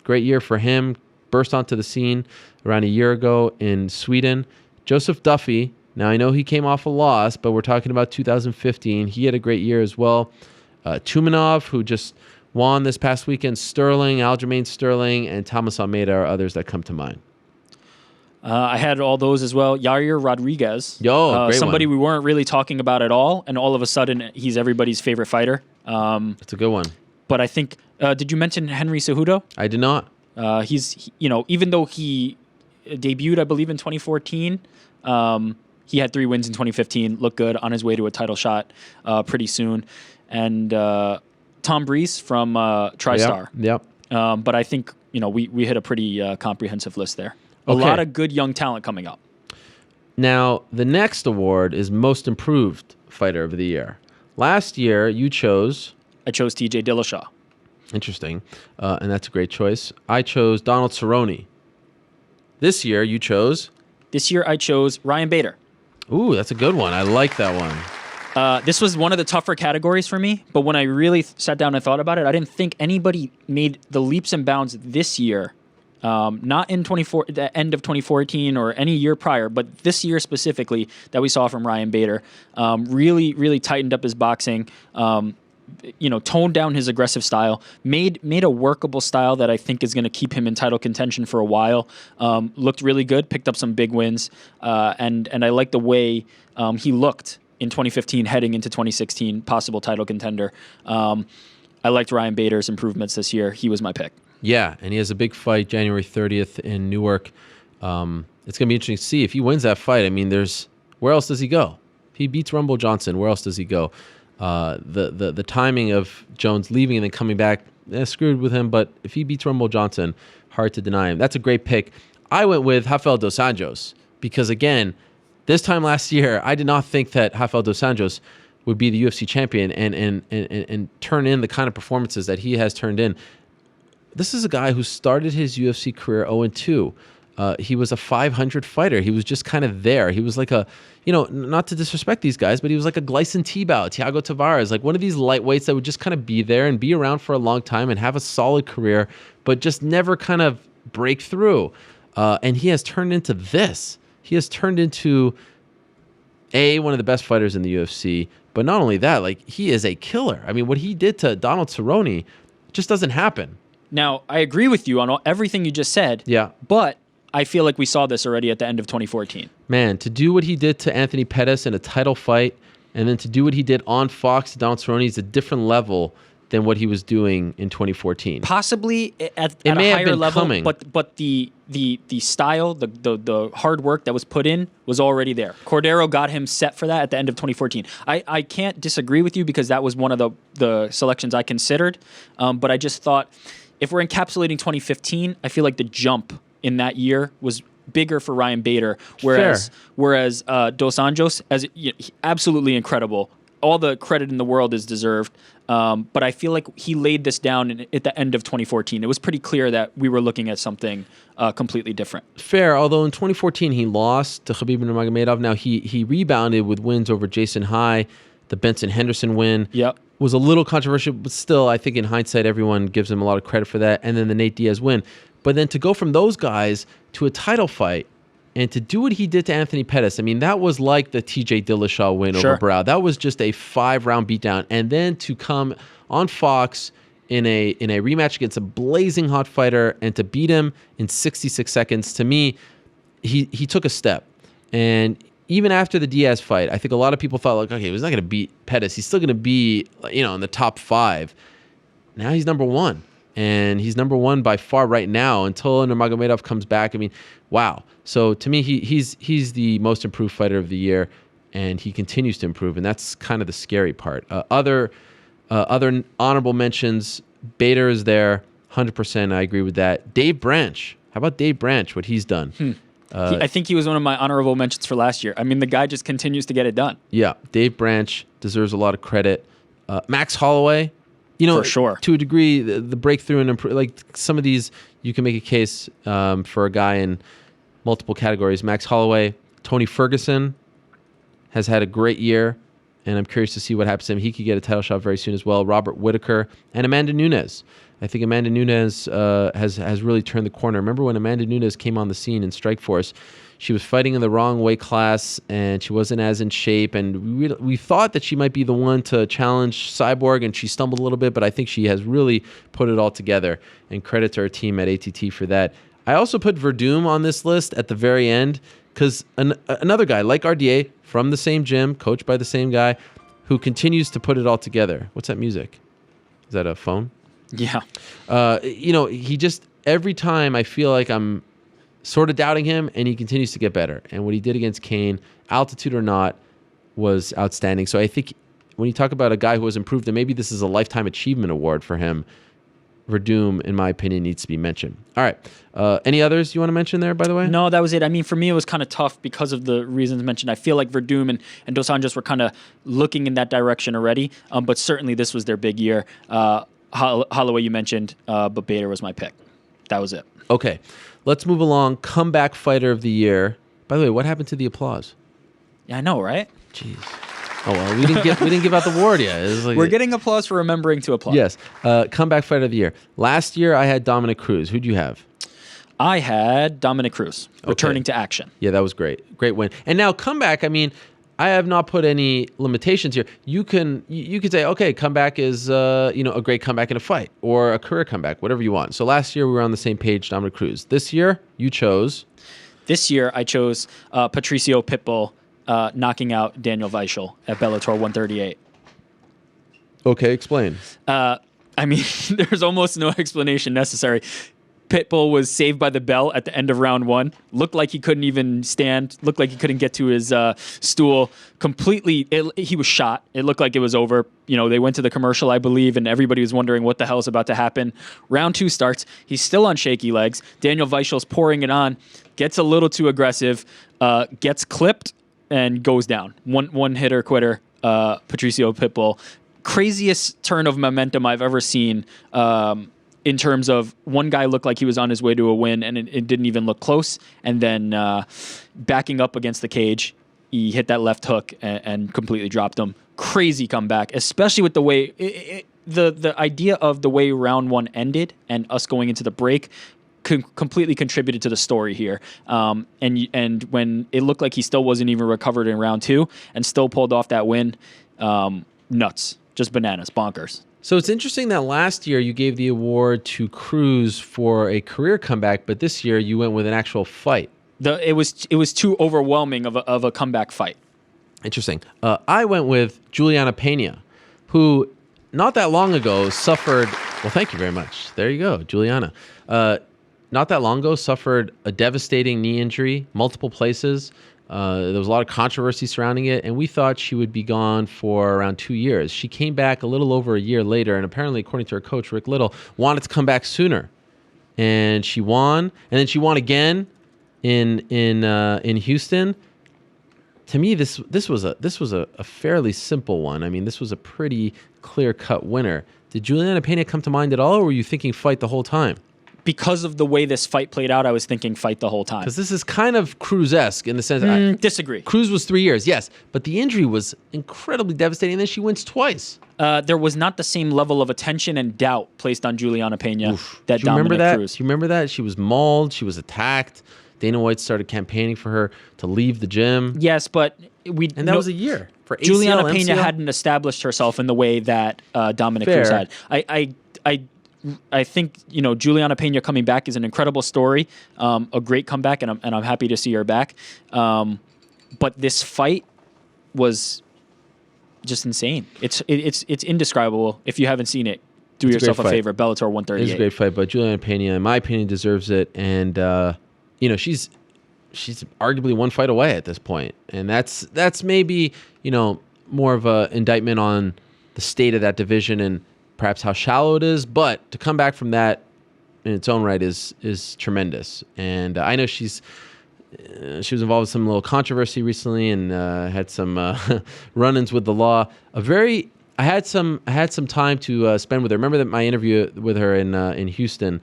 great year for him. Burst onto the scene around a year ago in Sweden. Joseph Duffy. Now, I know he came off a loss, but we're talking about 2015. He had a great year as well. Tumanov, who just won this past weekend. Sterling, Aljamain Sterling, and Thomas Almeida are others that come to mind. I had all those as well. Yair Rodriguez. Great somebody one. we weren't really talking about at all, and all of a sudden he's everybody's favorite fighter. That's a good one. But I think, did you mention Henry Cejudo? I did not. Even though he debuted, I believe, in 2014, he had 3 wins in 2015, looked good, on his way to a title shot pretty soon. And Tom Breese from TriStar. Yep. But I think, we hit a pretty comprehensive list there. A lot of good young talent coming up. Now, the next award is Most Improved Fighter of the Year. Last year, I chose TJ Dillashaw. Interesting. And that's a great choice. I chose Donald Cerrone. This year, you chose? This year, I chose Ryan Bader. Ooh, that's a good one. I like that one. This was one of the tougher categories for me, but when I really sat down and thought about it, I didn't think anybody made the leaps and bounds this year, not in the end of 2014 or any year prior, but this year specifically that we saw from Ryan Bader. Really, really tightened up his boxing, toned down his aggressive style, made a workable style that I think is going to keep him in title contention for a while. Looked really good, picked up some big wins, and I like the way he looked in 2015, heading into 2016, possible title contender. I liked Ryan Bader's improvements this year. He was my pick. Yeah, and he has a big fight January 30th in Newark. It's going to be interesting to see if he wins that fight. I mean, where else does he go? If he beats Rumble Johnson, where else does he go? The timing of Jones leaving and then coming back, screwed with him. But if he beats Rumble Johnson, hard to deny him. That's a great pick. I went with Rafael Dos Anjos because, again, this time last year, I did not think that Rafael Dos Anjos would be the UFC champion and turn in the kind of performances that he has turned in. This is a guy who started his UFC career 0-2. He was a 500 fighter. He was just kind of there. He was like a, not to disrespect these guys, but he was like a Gleison Tebow, Thiago Tavares, like one of these lightweights that would just kind of be there and be around for a long time and have a solid career, but just never kind of break through. And he has turned into this. He has turned into one of the best fighters in the UFC, but not only that, like he is a killer. I mean, what he did to Donald Cerrone just doesn't happen. Now, I agree with you on everything you just said. Yeah. But I feel like we saw this already at the end of 2014. Man, to do what he did to Anthony Pettis in a title fight, and then to do what he did on Fox to Donald Cerrone is a different level than what he was doing in 2014. Possibly at a higher level, but the style, the hard work that was put in was already there. Cordero got him set for that at the end of 2014. I can't disagree with you because that was one of the selections I considered, but I just thought if we're encapsulating 2015, I feel like the jump in that year was bigger for Ryan Bader, whereas Dos Anjos, absolutely incredible. All the credit in the world is deserved, but I feel like he laid this down at the end of 2014. It was pretty clear that we were looking at something completely different. Fair, although in 2014 he lost to Khabib Nurmagomedov. Now he rebounded with wins over Jason High, the Benson Henderson win. Yep. Was a little controversial, but still, I think in hindsight, everyone gives him a lot of credit for that. And then the Nate Diaz win. But then to go from those guys to a title fight and to do what he did to Anthony Pettis, I mean, that was like the TJ Dillashaw win over Brow. That was just a 5-round beatdown. And then to come on Fox in a rematch against a blazing hot fighter and to beat him in 66 seconds, to me, he took a step. And even after the Diaz fight, I think a lot of people thought, like, okay, he's not going to beat Pettis. He's still going to be, in the top 5. Now he's number 1. And he's number 1 by far right now until Nurmagomedov comes back. I mean, wow. So to me, he's the most improved fighter of the year, and he continues to improve, and that's kind of the scary part. Other honorable mentions, Bader is there, 100%. I agree with that. Dave Branch. How about Dave Branch, what he's done? I think he was one of my honorable mentions for last year. I mean, the guy just continues to get it done. Yeah, Dave Branch deserves a lot of credit. Max Holloway. For sure. To a degree, the breakthrough and like some of these, you can make a case for a guy in multiple categories. Max Holloway, Tony Ferguson has had a great year, and I'm curious to see what happens to him. He could get a title shot very soon as well. Robert Whitaker and Amanda Nunes. I think Amanda Nunes has really turned the corner. Remember when Amanda Nunes came on the scene in Strikeforce? She was fighting in the wrong weight class, and she wasn't as in shape. And we thought that she might be the one to challenge Cyborg, and she stumbled a little bit, but I think she has really put it all together. And credit to our team at ATT for that. I also put Verdum on this list at the very end because another guy like RDA from the same gym, coached by the same guy, who continues to put it all together. What's that music? Is that a phone? Yeah. He just, every time I feel like I'm sort of doubting him, and he continues to get better. And what he did against Kane, altitude or not, was outstanding. So I think when you talk about a guy who has improved, and maybe this is a lifetime achievement award for him, Verdum, in my opinion, needs to be mentioned. All right. Any others you want to mention there, by the way? No, that was it. I mean, for me, it was kind of tough because of the reasons mentioned. I feel like Verdum and Dos Anjos were kind of looking in that direction already, but certainly this was their big year. Holloway you mentioned, but Bader was my pick. That was it. Okay. Let's move along. Comeback fighter of the year. By the way, what happened to the applause? Yeah, I know, right? Jeez. Oh well, we didn't give out the award yet. We're getting applause for remembering to applaud. Yes. Comeback fighter of the year. Last year I had Dominic Cruz. Who'd you have? I had Dominic Cruz returning to action. Yeah, that was great. Great win. And now comeback, I mean, I have not put any limitations here. You could say, okay, comeback is a great comeback in a fight or a career comeback, whatever you want. So last year we were on the same page, Dominic Cruz. This year you chose. This year I chose Patricio Pitbull knocking out Daniel Weichel at Bellator 138. Okay, explain. I mean, there's almost no explanation necessary. Pitbull was saved by the bell at the end of round 1. Looked like he couldn't even stand. Looked like he couldn't get to his stool. Completely, he was shot. It looked like it was over. They went to the commercial, I believe, and everybody was wondering what the hell is about to happen. Round 2 starts. He's still on shaky legs. Daniel Weichel's pouring it on. Gets a little too aggressive. Gets clipped and goes down. One hitter quitter. Patricio Pitbull. Craziest turn of momentum I've ever seen. In terms of one guy looked like he was on his way to a win, and it didn't even look close. And then backing up against the cage, he hit that left hook and completely dropped him. Crazy comeback, especially with the way the idea of the way round one ended and us going into the break completely contributed to the story here. And when it looked like he still wasn't even recovered in round two and still pulled off that win, nuts, just bananas, bonkers. So it's interesting that last year you gave the award to Cruz for a career comeback, but this year you went with an actual fight. It was too overwhelming of a comeback fight. Interesting. I went with Juliana Pena, who not that long ago suffered. Well, thank you very much. There you go, Juliana. Not that long ago suffered a devastating knee injury, multiple places. There was a lot of controversy surrounding it, and we thought she would be gone for around 2 years. She came back a little over a year later, and apparently, according to her coach, Rick Little, wanted to come back sooner. And she won, and then she won again in Houston. To me, this was a fairly simple one. I mean, this was a pretty clear-cut winner. Did Juliana Pena come to mind at all, or were you thinking fight the whole time? Because of the way this fight played out, I was thinking fight the whole time. Because this is kind of Cruz-esque in the sense... Disagree. Cruz was 3 years, yes. But the injury was incredibly devastating, and then she wins twice. There was not the same level of attention and doubt placed on Juliana Pena that Dominic Cruz. Do you remember that? She was mauled. She was attacked. Dana White started campaigning for her to leave the gym. Yes, but that was a year. For ACL, Juliana Pena MCL? hadn't established herself in the way that Dominic Cruz had. I think Juliana Pena coming back is an incredible story, a great comeback, and I'm happy to see her back. But this fight was just insane. It's indescribable. If you haven't seen it, do yourself a favor. Bellator 138. It's a great fight, but Juliana Pena, in my opinion, deserves it. And she's arguably one fight away at this point, and that's maybe more of a indictment on the state of that division and perhaps how shallow it is, but to come back from that in its own right is tremendous. And I know she was involved with some little controversy recently and had some run-ins with the law. I had some time to spend with her. Remember that my interview with her in Houston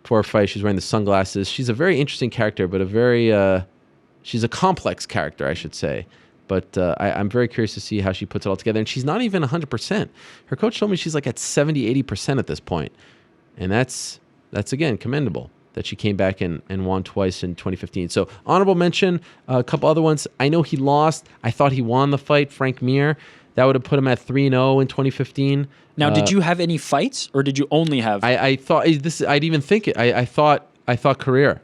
before her fight? She was wearing the sunglasses. She's a very interesting character, but she's a complex character, I should say. But I'm very curious to see how she puts it all together. And she's not even 100%. Her coach told me she's like at 70, 80% at this point. And that's again, commendable that she came back and won twice in 2015. So honorable mention, a couple other ones. I know he lost. I thought he won the fight, Frank Mir. That would have put him at 3-0 in 2015. Now, did you have any fights, or did you only have... I thought this. I'd even think it. I thought career.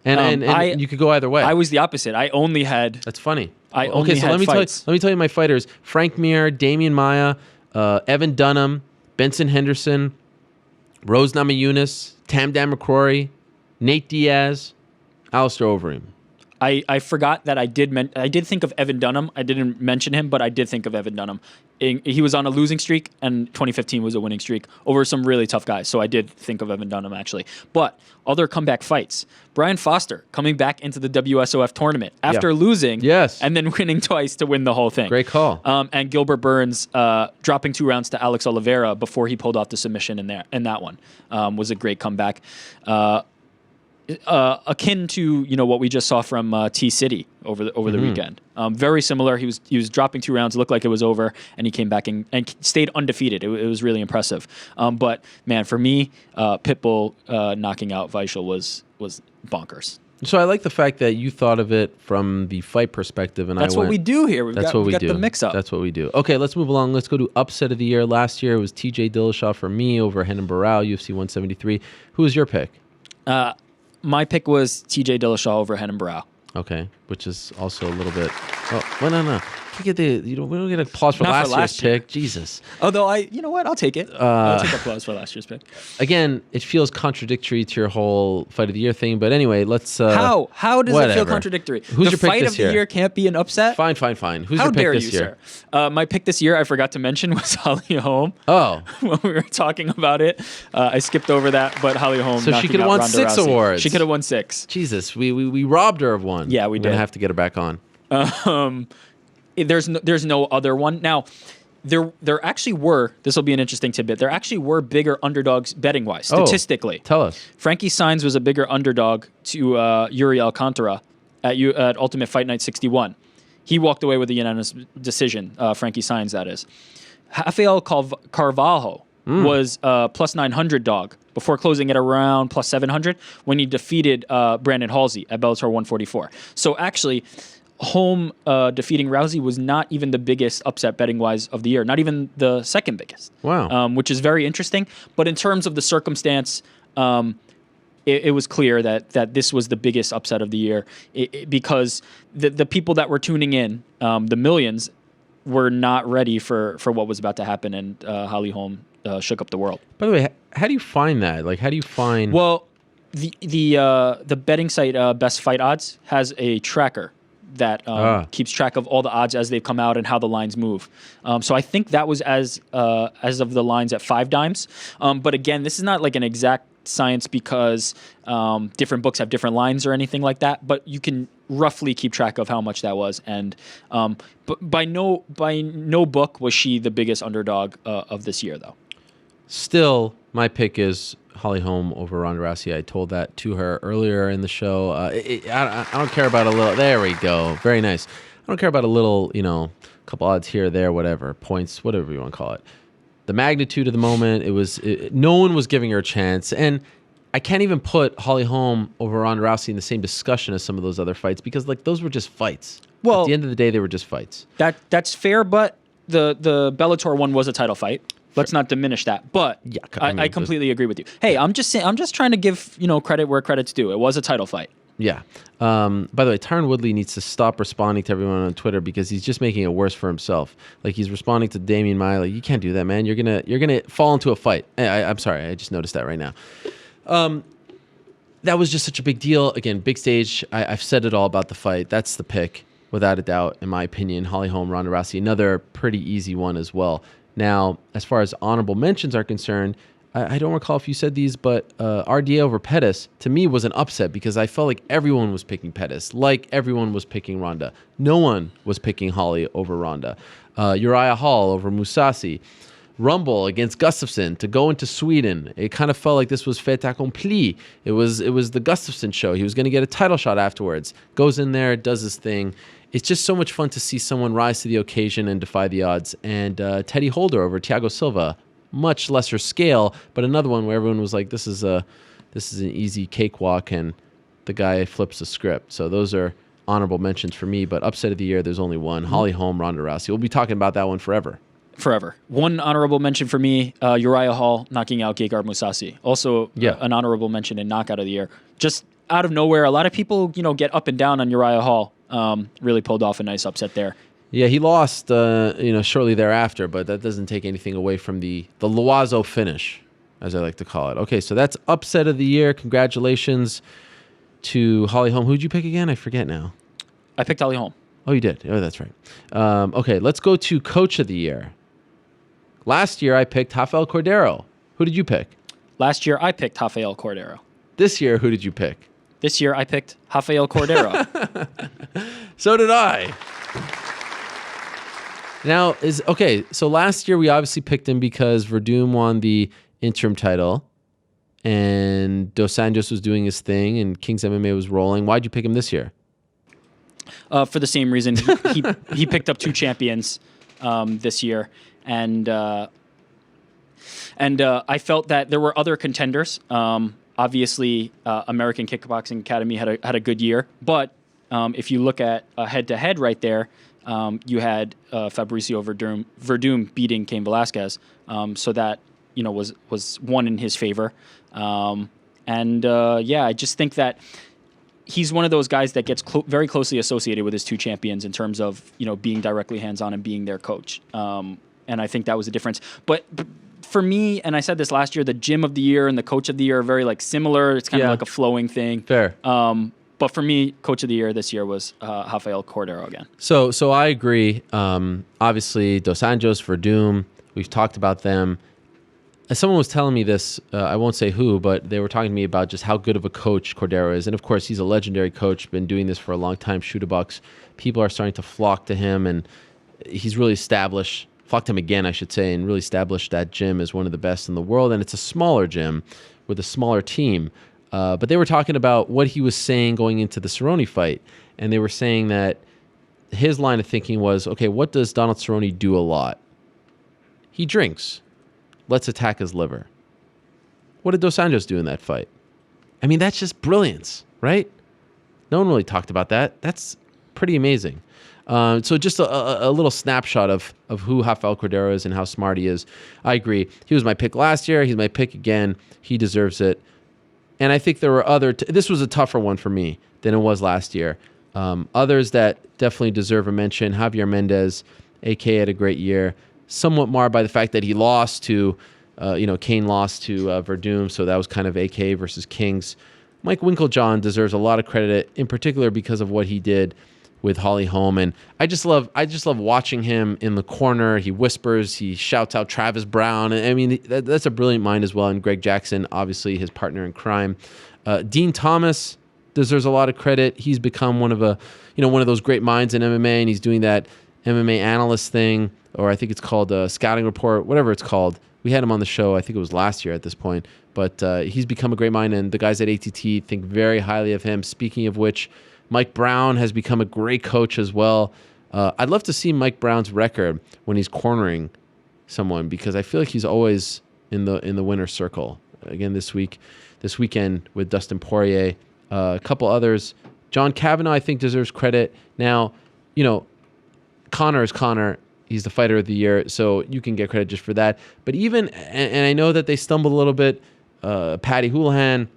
And you could go either way. I was the opposite. I only had... That's funny. I only had fights. Let me tell you my fighters. Frank Mir, Damian Maia, Evan Dunham, Benson Henderson, Rose Namajunas, Tamdan McCrory, Nate Diaz, Alistair Overeem. I forgot that I did think of Evan Dunham. I didn't mention him, but I did think of Evan Dunham. He was on a losing streak, and 2015 was a winning streak over some really tough guys. So I did think of Evan Dunham, actually. But other comeback fights. Brian Foster coming back into the WSOF tournament after losing and then winning twice to win the whole thing. Great call. And Gilbert Burns dropping 2 rounds to Alex Oliveira before he pulled off the submission in that one was a great comeback. Akin to what we just saw from T-City over the weekend. Very similar. He was dropping 2 rounds, looked like it was over, and he came back and stayed undefeated. It was really impressive. But man, for me, Pitbull knocking out Weichel was bonkers. So I like the fact that you thought of it from the fight perspective, and that's what we do here. We've got the mix-up. That's what we do. Okay, let's move along. Let's go to upset of the year. Last year it was T.J. Dillashaw for me over Renan Barao, UFC 173. Who was your pick? My pick was T.J. Dillashaw over Renan Barao. Okay, which is also a little bit... Oh, well, no. We don't get applause for last year's pick. Jesus. Although you know what? I'll take it. I'll take applause for last year's pick. Again, it feels contradictory to your whole fight of the year thing. But anyway, let's. How does it feel contradictory? Who's your pick this year? The fight of the year can't be an upset. Fine. Who's your pick this year? Sir? My pick this year, I forgot to mention, was Holly Holm. Oh, when we were talking about it, I skipped over that. But Holly Holm. So she could have won Ronda 6 Rousey. awards. She could have won 6. Jesus, we robbed her of one. Yeah, we did. We're gonna have to get her back on. there's no other one now. There actually were. This will be an interesting tidbit. There actually were bigger underdogs betting wise, statistically. Tell us. Frankie Saenz was a bigger underdog to Yuri Alcantara at Ultimate Fight Night 61. He walked away with a unanimous decision. Frankie Saenz, that is. Rafael Carvalho was plus 900 dog before closing at around plus 700 when he defeated Brandon Halsey at Bellator 144. So actually, Holm defeating Rousey was not even the biggest upset betting wise of the year, not even the second biggest. Wow. Which is very interesting. But in terms of the circumstance, it was clear that this was the biggest upset of the year because the people that were tuning in, the millions, were not ready for what was about to happen, and Holly Holm shook up the world. By the way, how do you find that? Like, how do you find? Well, the betting site Best Fight Odds has a tracker that keeps track of all the odds as they've come out and how the lines move. So I think that was as of the lines at 5 dimes. But again, this is not like an exact science because different books have different lines or anything like that. But you can roughly keep track of how much that was. And but by no book was she the biggest underdog of this year, though. Still, my pick is Holly Holm over Ronda Rousey. I told that to her earlier in the show. I don't care about a little. There we go. Very nice. I don't care about a little, couple odds here, there, whatever, points, whatever you want to call it. The magnitude of the moment, no one was giving her a chance. And I can't even put Holly Holm over Ronda Rousey in the same discussion as some of those other fights because those were just fights. Well, at the end of the day, they were just fights. That's fair, but the Bellator one was a title fight. Let's not diminish that, but yeah, I completely agree with you. Hey, I'm just trying to give credit where credit's due. It was a title fight. Yeah. By the way, Tyron Woodley needs to stop responding to everyone on Twitter because he's just making it worse for himself. Like he's responding to Damian Maia. Like, you can't do that, man. You're gonna fall into a fight. I'm sorry. I just noticed that right now. That was just such a big deal. Again, big stage. I've said it all about the fight. That's the pick, without a doubt, in my opinion. Holly Holm, Ronda Rousey, another pretty easy one as well. Now, as far as honorable mentions are concerned, I don't recall if you said these, but RDA over Pettis, to me, was an upset because I felt like everyone was picking Pettis, like everyone was picking Ronda. No one was picking Holly over Ronda. Uriah Hall over Mousasi. Rumble against Gustafsson to go into Sweden. It kind of felt like this was fait accompli. It was the Gustafsson show. He was going to get a title shot afterwards. Goes in there, does his thing. It's just so much fun to see someone rise to the occasion and defy the odds. And Teddy Holder over Thiago Silva, much lesser scale, but another one where everyone was like, this is an easy cakewalk, and the guy flips the script. So those are honorable mentions for me, but upset of the year, there's only one. Holly Holm, Ronda Rousey. We'll be talking about that one forever. One honorable mention for me, Uriah Hall knocking out Gegard Mousasi. Also an honorable mention in knockout of the year. Just out of nowhere, a lot of people, get up and down on Uriah Hall. Really pulled off a nice upset there. Yeah, he lost, shortly thereafter, but that doesn't take anything away from the Loazo finish, as I like to call it. Okay, so that's upset of the year. Congratulations to Holly Holm. Who'd you pick again? I forget now. I picked Holly Holm. Oh, you did? Oh, that's right. Okay, let's go to Coach of the Year. Last year, I picked Rafael Cordero. Who did you pick? Last year, I picked Rafael Cordero. This year, who did you pick? This year, I picked Rafael Cordero. So did I. Now, so last year, we obviously picked him because Verdum won the interim title, and Dos Anjos was doing his thing, and King's MMA was rolling. Why'd you pick him this year? For the same reason. He picked up 2 champions this year. And I felt that there were other contenders. Obviously, American Kickboxing Academy had a good year. But if you look at head-to-head right there, you had Fabricio Verdum beating Cain Velasquez. So that was one in his favor. I just think that he's one of those guys that gets very closely associated with his 2 champions in terms of being directly hands-on and being their coach. And I think that was a difference. But for me, and I said this last year, the gym of the year and the coach of the year are very similar. It's kind of like a flowing thing. Fair. But for me, coach of the year this year was Rafael Cordero again. So I agree. Obviously, Dos Anjos, Verdum, we've talked about them. As someone was telling me this, I won't say who, but they were talking to me about just how good of a coach Cordero is. And of course, he's a legendary coach, been doing this for a long time, Shootabucks. People are starting to flock to him, and he's really fucked him again, I should say, and really established that gym as one of the best in the world. And it's a smaller gym with a smaller team. But they were talking about what he was saying going into the Cerrone fight. And they were saying that his line of thinking was, okay, what does Donald Cerrone do a lot? He drinks. Let's attack his liver. What did Dos Anjos do in that fight? I mean, that's just brilliance, right? No one really talked about that. That's pretty amazing. So just a little snapshot of who Rafael Cordeiro is and how smart he is. I agree. He was my pick last year. He's my pick again. He deserves it. And I think there were this was a tougher one for me than it was last year. Others that definitely deserve a mention. Javier Mendez, AK, had a great year. Somewhat marred by the fact that he lost to, Kane lost to Verdum. So that was kind of AK versus Kings. Mike Winkeljohn deserves a lot of credit, in particular because of what he did with Holly Holm. And I just love watching him in the corner. He whispers, he shouts out Travis Brown. I mean, that's a brilliant mind as well. And Greg Jackson, obviously his partner in crime. Dean Thomas deserves a lot of credit. He's become one of those great minds in MMA, and he's doing that MMA analyst thing, or I think it's called a scouting report, whatever it's called. We had him on the show, I think it was last year at this point, but he's become a great mind, and the guys at ATT think very highly of him. Speaking of which, Mike Brown has become a great coach as well. I'd love to see Mike Brown's record when he's cornering someone, because I feel like he's always in the winner's circle. Again, this weekend with Dustin Poirier, a couple others. John Kavanagh, I think, deserves credit. Now, Conor is Conor. He's the fighter of the year, so you can get credit just for that. But even, and I know that they stumbled a little bit, Paddy Houlihan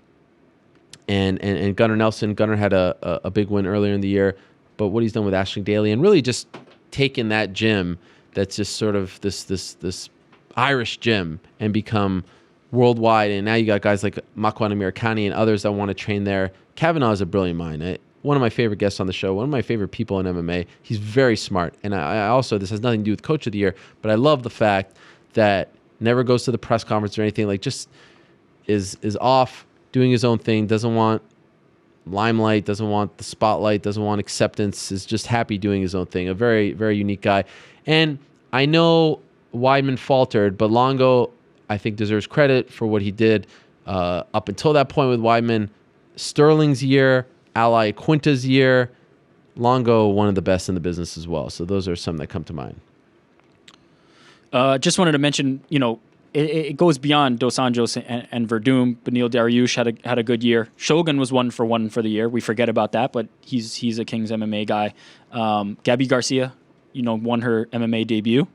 and Gunnar Nelson. Gunnar had a big win earlier in the year, but what he's done with Ashling Daly and really just taken that gym that's just sort of this Irish gym and become worldwide. And now you got guys like Makwan Amirkhani and others that want to train there. Kavanagh is a brilliant mind. One of my favorite guests on the show, one of my favorite people in MMA. He's very smart. And I also, this has nothing to do with Coach of the Year, but I love the fact that never goes to the press conference or anything, like just is off doing his own thing, doesn't want limelight, doesn't want the spotlight, doesn't want acceptance, is just happy doing his own thing. A very, very unique guy. And I know Weidman faltered, but Longo, I think, deserves credit for what he did up until that point with Weidman. Sterling's year, Ally Quinta's year, Longo, one of the best in the business as well. So those are some that come to mind. Just wanted to mention, it goes beyond Dos Anjos and Verdum. Beneil Dariush had a good year. Shogun was 1 for 1 for the year. We forget about that, but he's a Kings MMA guy. Gabby Garcia, won her MMA debut.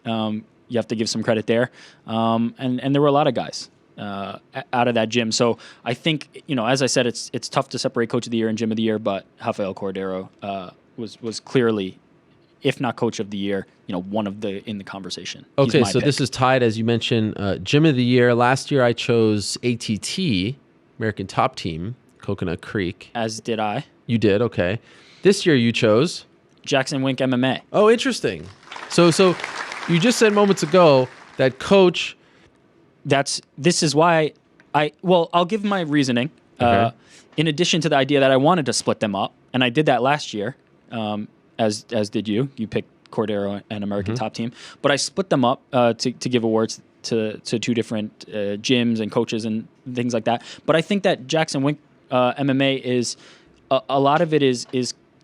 You have to give some credit there. And there were a lot of guys out of that gym. So I think, as I said, it's tough to separate Coach of the Year and Gym of the Year, but Rafael Cordeiro was clearly, if not Coach of the Year, one of in the conversation. Okay, so this is tied, as you mentioned, Gym of the Year. Last year I chose ATT, American Top Team, Coconut Creek. As did I. You did, okay. This year you chose? Jackson Wink MMA. Oh, interesting. So you just said moments ago that Coach... This is why I'll give my reasoning. Okay. In addition to the idea that I wanted to split them up, and I did that last year, as did you. You picked Cordeiro and American Top Team, but I split them up to give awards to two different gyms and coaches and things like that. But I think that Jackson Wink MMA is a lot of it is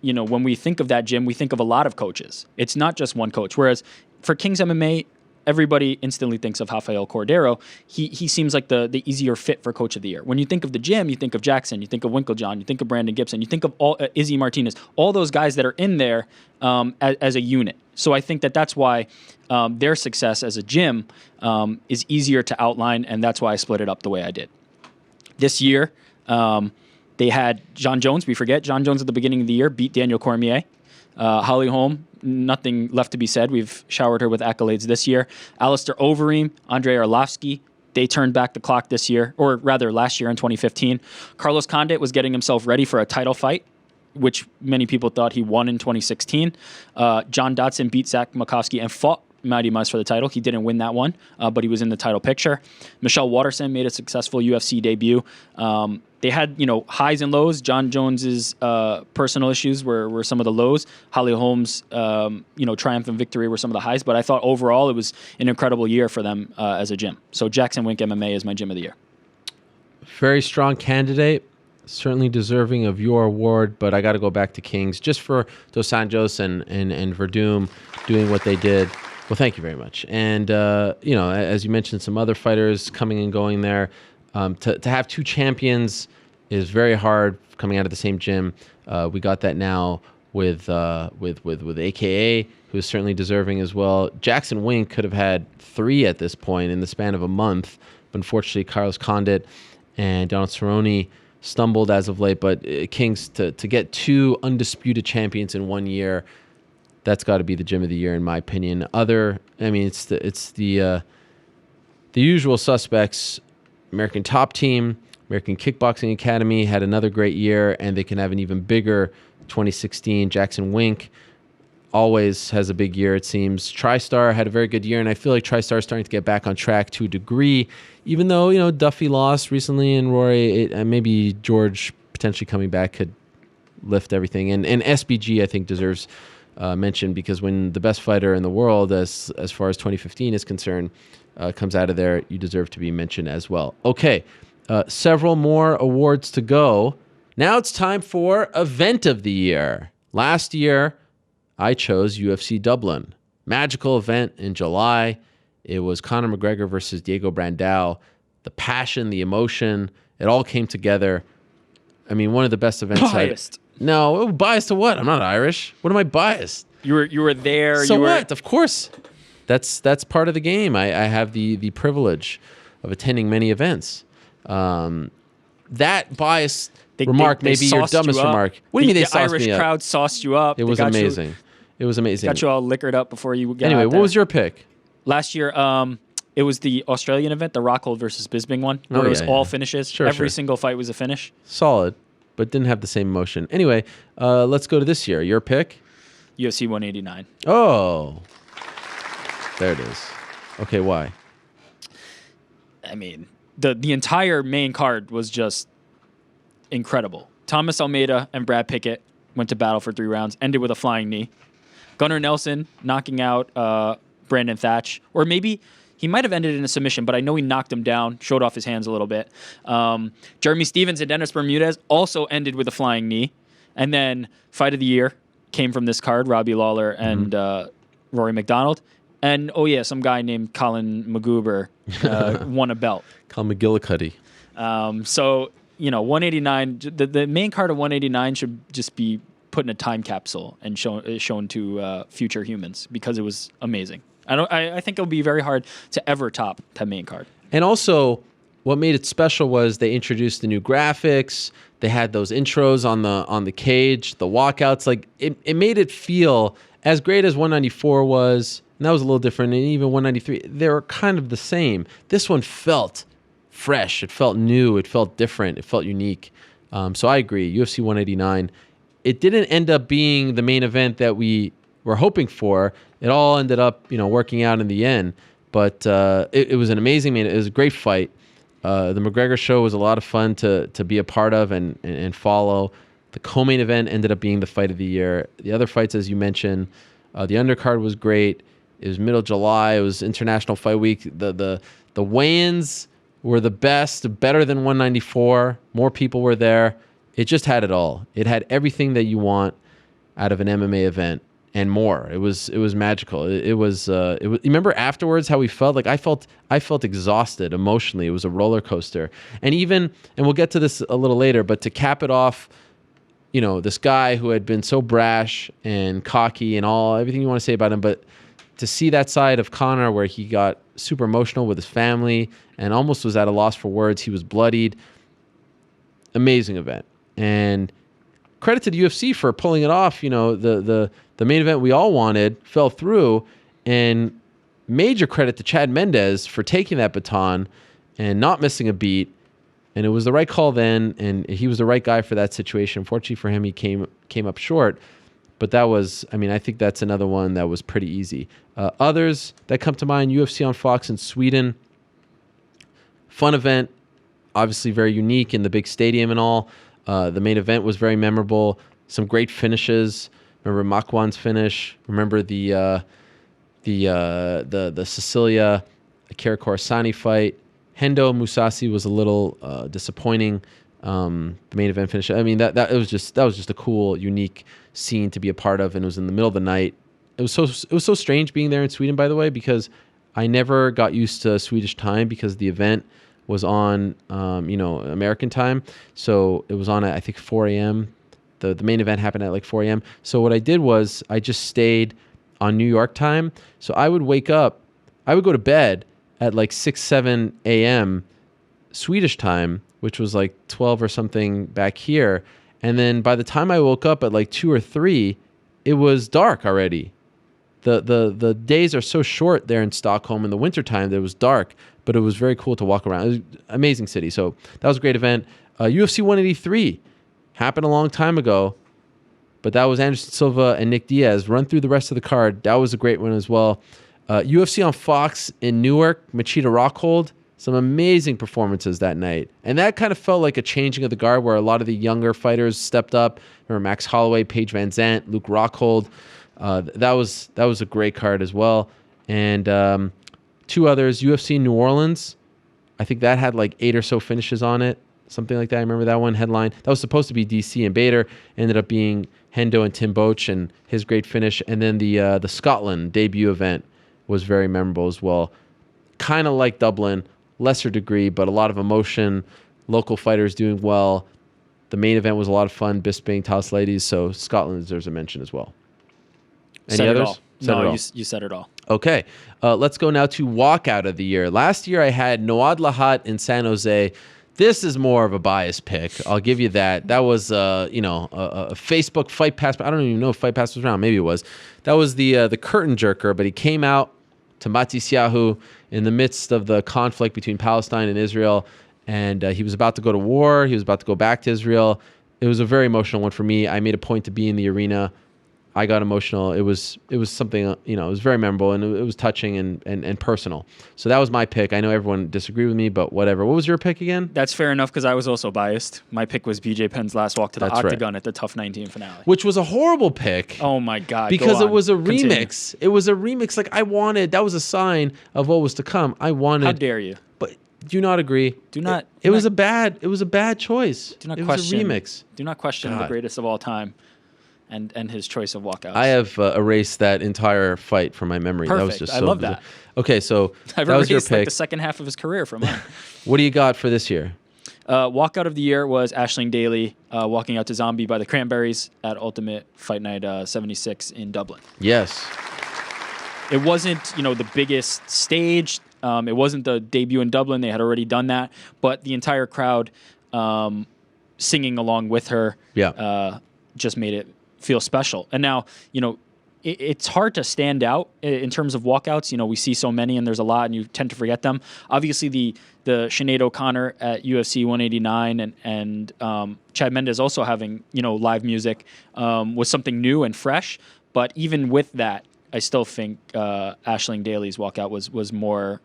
when we think of that gym, we think of a lot of coaches. It's not just one coach. Whereas for Kings MMA, everybody instantly thinks of Rafael Cordeiro. He seems like the easier fit for Coach of the Year. When you think of the gym, you think of Jackson, you think of Winkeljohn, you think of Brandon Gibson, you think of Izzy Martinez, all those guys that are in there as a unit. So I think that's why their success as a gym is easier to outline, and that's why I split it up the way I did. This year, they had John Jones. We forget John Jones at the beginning of the year beat Daniel Cormier. Holly Holm, nothing left to be said. We've showered her with accolades this year. Alistair Overeem, Andrei Arlovsky, they turned back the clock this year, or rather last year in 2015. Carlos Condit was getting himself ready for a title fight, which many people thought he won in 2016. John Dodson beat Zach Makowski and fought Mighty Mice for the title. He didn't win that one, but he was in the title picture. Michelle Waterson made a successful UFC debut. They had, highs and lows. John Jones's personal issues were some of the lows. Holly Holmes' triumph and victory were some of the highs. But I thought overall it was an incredible year for them as a gym. So Jackson Wink MMA is my gym of the year. Very strong candidate. Certainly deserving of your award, but I got to go back to Kings just for Dos Anjos and Verdum doing what they did. Well, thank you very much. And, as you mentioned, some other fighters coming and going there. To have two champions is very hard coming out of the same gym. We got that now with AKA, who's certainly deserving as well. Jackson Wink could have had 3 at this point in the span of a month. But unfortunately, Carlos Condit and Donald Cerrone stumbled as of late. But Kings, to get 2 undisputed champions in 1 year, that's got to be the gym of the year in my opinion. It's the usual suspects. American Top Team, American Kickboxing Academy had another great year, and they can have an even bigger 2016. Jackson Wink always has a big year, it seems. TriStar had a very good year, and I feel like TriStar is starting to get back on track to a degree, even though, Duffy lost recently, and Rory, maybe George potentially coming back could lift everything. And SBG, I think, deserves mention, because when the best fighter in the world, as far as 2015 is concerned, comes out of there, you deserve to be mentioned as well. Okay, several more awards to go. Now it's time for Event of the Year. Last year, I chose UFC Dublin. Magical event in July. It was Conor McGregor versus Diego Brandao. The passion, the emotion, it all came together. One of the best events. Biased. No, biased to what? I'm not Irish. What am I biased? You were there. So what? Of course. That's part of the game. I have the privilege of attending many events. That biased remark may be your dumbest remark. What do you mean they sauced me up? The Irish crowd sauced you up. It was amazing. It was amazing. Got you all liquored up before you got Anyway, out there. what was your pick? Last year, it was the Australian event, the Rockhold versus Bisping one, where it was all finishes. Sure, Every single fight was a finish. Solid, but didn't have the same emotion. Anyway, let's go to this year. Your pick? UFC 189. Oh, there it is. Okay, why? The entire main card was just incredible. Thomas Almeida and Brad Pickett went to battle for 3 rounds, ended with a flying knee. Gunnar Nelson knocking out Brandon Thatch. Or maybe he might have ended in a submission, but I know he knocked him down, showed off his hands a little bit. Jeremy Stevens and Dennis Bermudez also ended with a flying knee. And then Fight of the Year came from this card, Robbie Lawler and Rory McDonald. And, some guy named Colin McGuber won a belt. Colin McGillicuddy. 189, the main card of 189 should just be put in a time capsule and shown to future humans, because it was amazing. I think it'll be very hard to ever top that main card. And also, what made it special was they introduced the new graphics. They had those intros on the cage, the walkouts. Like it made it feel as great as 194 was. And that was a little different. And even 193, they were kind of the same. This one felt fresh. It felt new. It felt different. It felt unique. So I agree. UFC 189. It didn't end up being the main event that we were hoping for. It all ended up, working out in the end. But it was an amazing it was a great fight. The McGregor show was a lot of fun to be a part of and follow. The co-main event ended up being the fight of the year. The other fights, as you mentioned, the undercard was great. It was middle of July. It was International Fight Week. The weigh-ins were the best, better than 194. More people were there. It just had it all. It had everything that you want out of an MMA event and more. It was magical. It was. You remember afterwards how we felt? Like I felt exhausted emotionally. It was a roller coaster. And we'll get to this a little later, but to cap it off, this guy who had been so brash and cocky and everything you want to say about him, but to see that side of Conor where he got super emotional with his family and almost was at a loss for words. He was bloodied. Amazing event. And credit to the UFC for pulling it off. The main event we all wanted fell through, and major credit to Chad Mendez for taking that baton and not missing a beat. And it was the right call then, and he was the right guy for that situation. Fortunately for him, he came up short. But that was, I mean, I think that's another one that was pretty easy. Others that come to mind, UFC on Fox in Sweden. Fun event, obviously very unique in the big stadium and all. The main event was very memorable. Some great finishes. Remember Makwan's finish. Remember the Cecilia Akira Korosani fight. Hendo Musasi was a little disappointing. The main event finish. I mean, that was just a cool, unique scene to be a part of, and it was in the middle of the night. It was so strange being there in Sweden, by the way, because I never got used to Swedish time because the event was on American time, so it was on at I think 4 a.m. The main event happened at like 4 a.m. So what I did was I just stayed on New York time. So I would wake up, I would go to bed at like 6-7 a.m. Swedish time, which was like 12 or something back here. And then by the time I woke up at like 2 or 3, it was dark already. The days are so short there in Stockholm in the wintertime that it was dark, but it was very cool to walk around. It was an amazing city. So that was a great event. UFC 183 happened a long time ago, but that was Anderson Silva and Nick Diaz. Run through the rest of the card. That was a great one as well. UFC on Fox in Newark, Machida Rockhold. Some amazing performances that night. And that kind of felt like a changing of the guard where a lot of the younger fighters stepped up. Remember Max Holloway, Paige Van Zandt, Luke Rockhold. That was a great card as well. And 2 others, UFC New Orleans. I think that had like 8 or so finishes on it. Something like that. I remember that one headline. That was supposed to be DC and Bader. Ended up being Hendo and Tim Boetsch and his great finish. And then the Scotland debut event was very memorable as well. Kind of like Dublin, lesser degree, but a lot of emotion. Local fighters doing well. The main event was a lot of fun. Bisping, Talis Ladies. So Scotland deserves a mention as well. Any Said others? It all. No, you said it all. Okay. Let's go now to walkout of the year. Last year I had Noad Lahat in San Jose. This is more of a biased pick. I'll give you that. That was, a Facebook Fight Pass. I don't even know if Fight Pass was around. Maybe it was. That was the curtain jerker, but he came out to Matisyahu in the midst of the conflict between Palestine and Israel, and he was about to go to war. He was about to go back to Israel. It was a very emotional one for me. I made a point to be in the arena. I got emotional. It was something, it was very memorable, and it was touching and personal. So that was my pick. I know everyone disagreed with me, but whatever. What was your pick again? That's fair enough because I was also biased. My pick was BJ Penn's last walk to the octagon at the Tough 19 finale. Which was a horrible pick. Oh my God. Because it was a remix. It was a remix. Like that was a sign of what was to come. How dare you? But do you not agree? It was a bad choice. Do not it question. Was a remix. Do not question the greatest of all time. And his choice of walkouts. I have erased that entire fight from my memory. Perfect. That was just I love that. Okay, so I've that was your erased pick. like the second half of his career from mine. What do you got for this year? Walkout of the year was Aisling Daly walking out to Zombie by the Cranberries at Ultimate Fight Night 76 in Dublin. Yes. It wasn't, the biggest stage. It wasn't the debut in Dublin. They had already done that. But the entire crowd singing along with her just made it feel special. And now, it's hard to stand out in terms of walkouts. We see so many and there's a lot and you tend to forget them. Obviously, the Sinead O'Connor at UFC 189 and Chad Mendes also having, live music was something new and fresh. But even with that, I still think Aisling Daly's walkout was more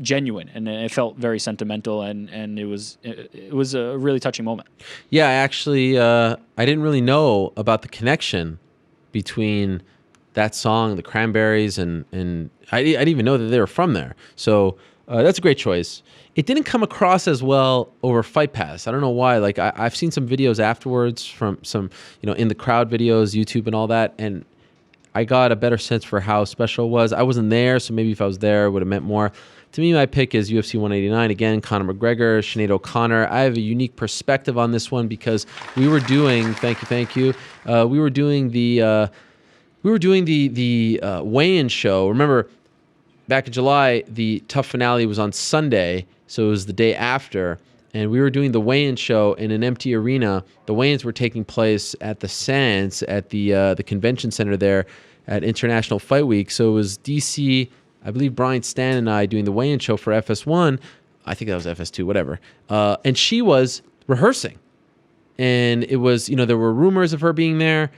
genuine, and it felt very sentimental, and it was a really touching moment. Yeah, actually, I didn't really know about the connection between that song, the Cranberries, and I didn't even know that they were from there. So that's a great choice. It didn't come across as well over Fight Pass. I don't know why. Like I've seen some videos afterwards from some, in the crowd videos, YouTube and all that, and I got a better sense for how special it was. I wasn't there, so maybe if I was there, it would have meant more. To me, my pick is UFC 189. Again, Conor McGregor, Sinead O'Connor. I have a unique perspective on this one because we were doing. Thank you. We were doing the weigh-in show. Remember, back in July, the Tough finale was on Sunday, so it was the day after, and we were doing the weigh-in show in an empty arena. The weigh-ins were taking place at the Sands at the convention center there at International Fight Week. So it was DC. I believe Brian Stan and I doing the weigh-in show for FS1. I think that was FS2, whatever. And she was rehearsing. And it was, there were rumors of her being there.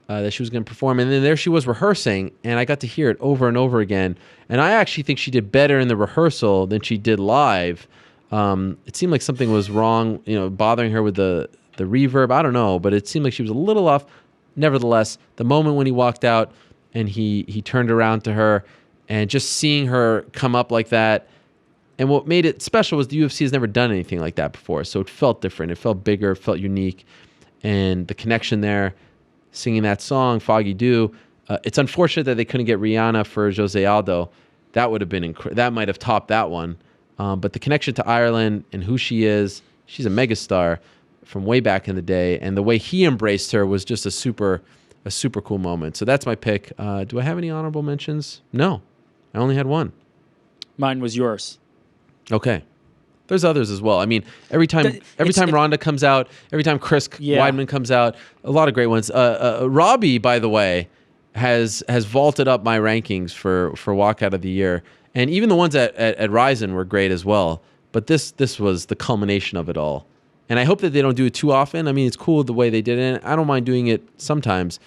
that she was going to perform. And then there she was rehearsing, and I got to hear it over and over again. And I actually think she did better in the rehearsal than she did live. It seemed like something was wrong, bothering her with the reverb. I don't know, but it seemed like she was a little off. Nevertheless, the moment when he walked out and he turned around to her, and just seeing her come up like that, and what made it special was the UFC has never done anything like that before. So it felt different. It felt bigger. It felt unique. And the connection there, singing that song, Foggy Dew. It's unfortunate that they couldn't get Rihanna for Jose Aldo. That would have been that might have topped that one. But the connection to Ireland and who she is, she's a megastar from way back in the day. And the way he embraced her was just a super cool moment. So that's my pick. Do I have any honorable mentions? No. I only had one. Mine was yours. Okay. There's others as well. I mean, every time Ronda comes out, every time Chris Weidman comes out, a lot of great ones. Robbie, by the way, has vaulted up my rankings for Walkout of the Year, and even the ones at Ryzen were great as well. But this was the culmination of it all, and I hope that they don't do it too often. I mean, it's cool the way they did it. I don't mind doing it sometimes.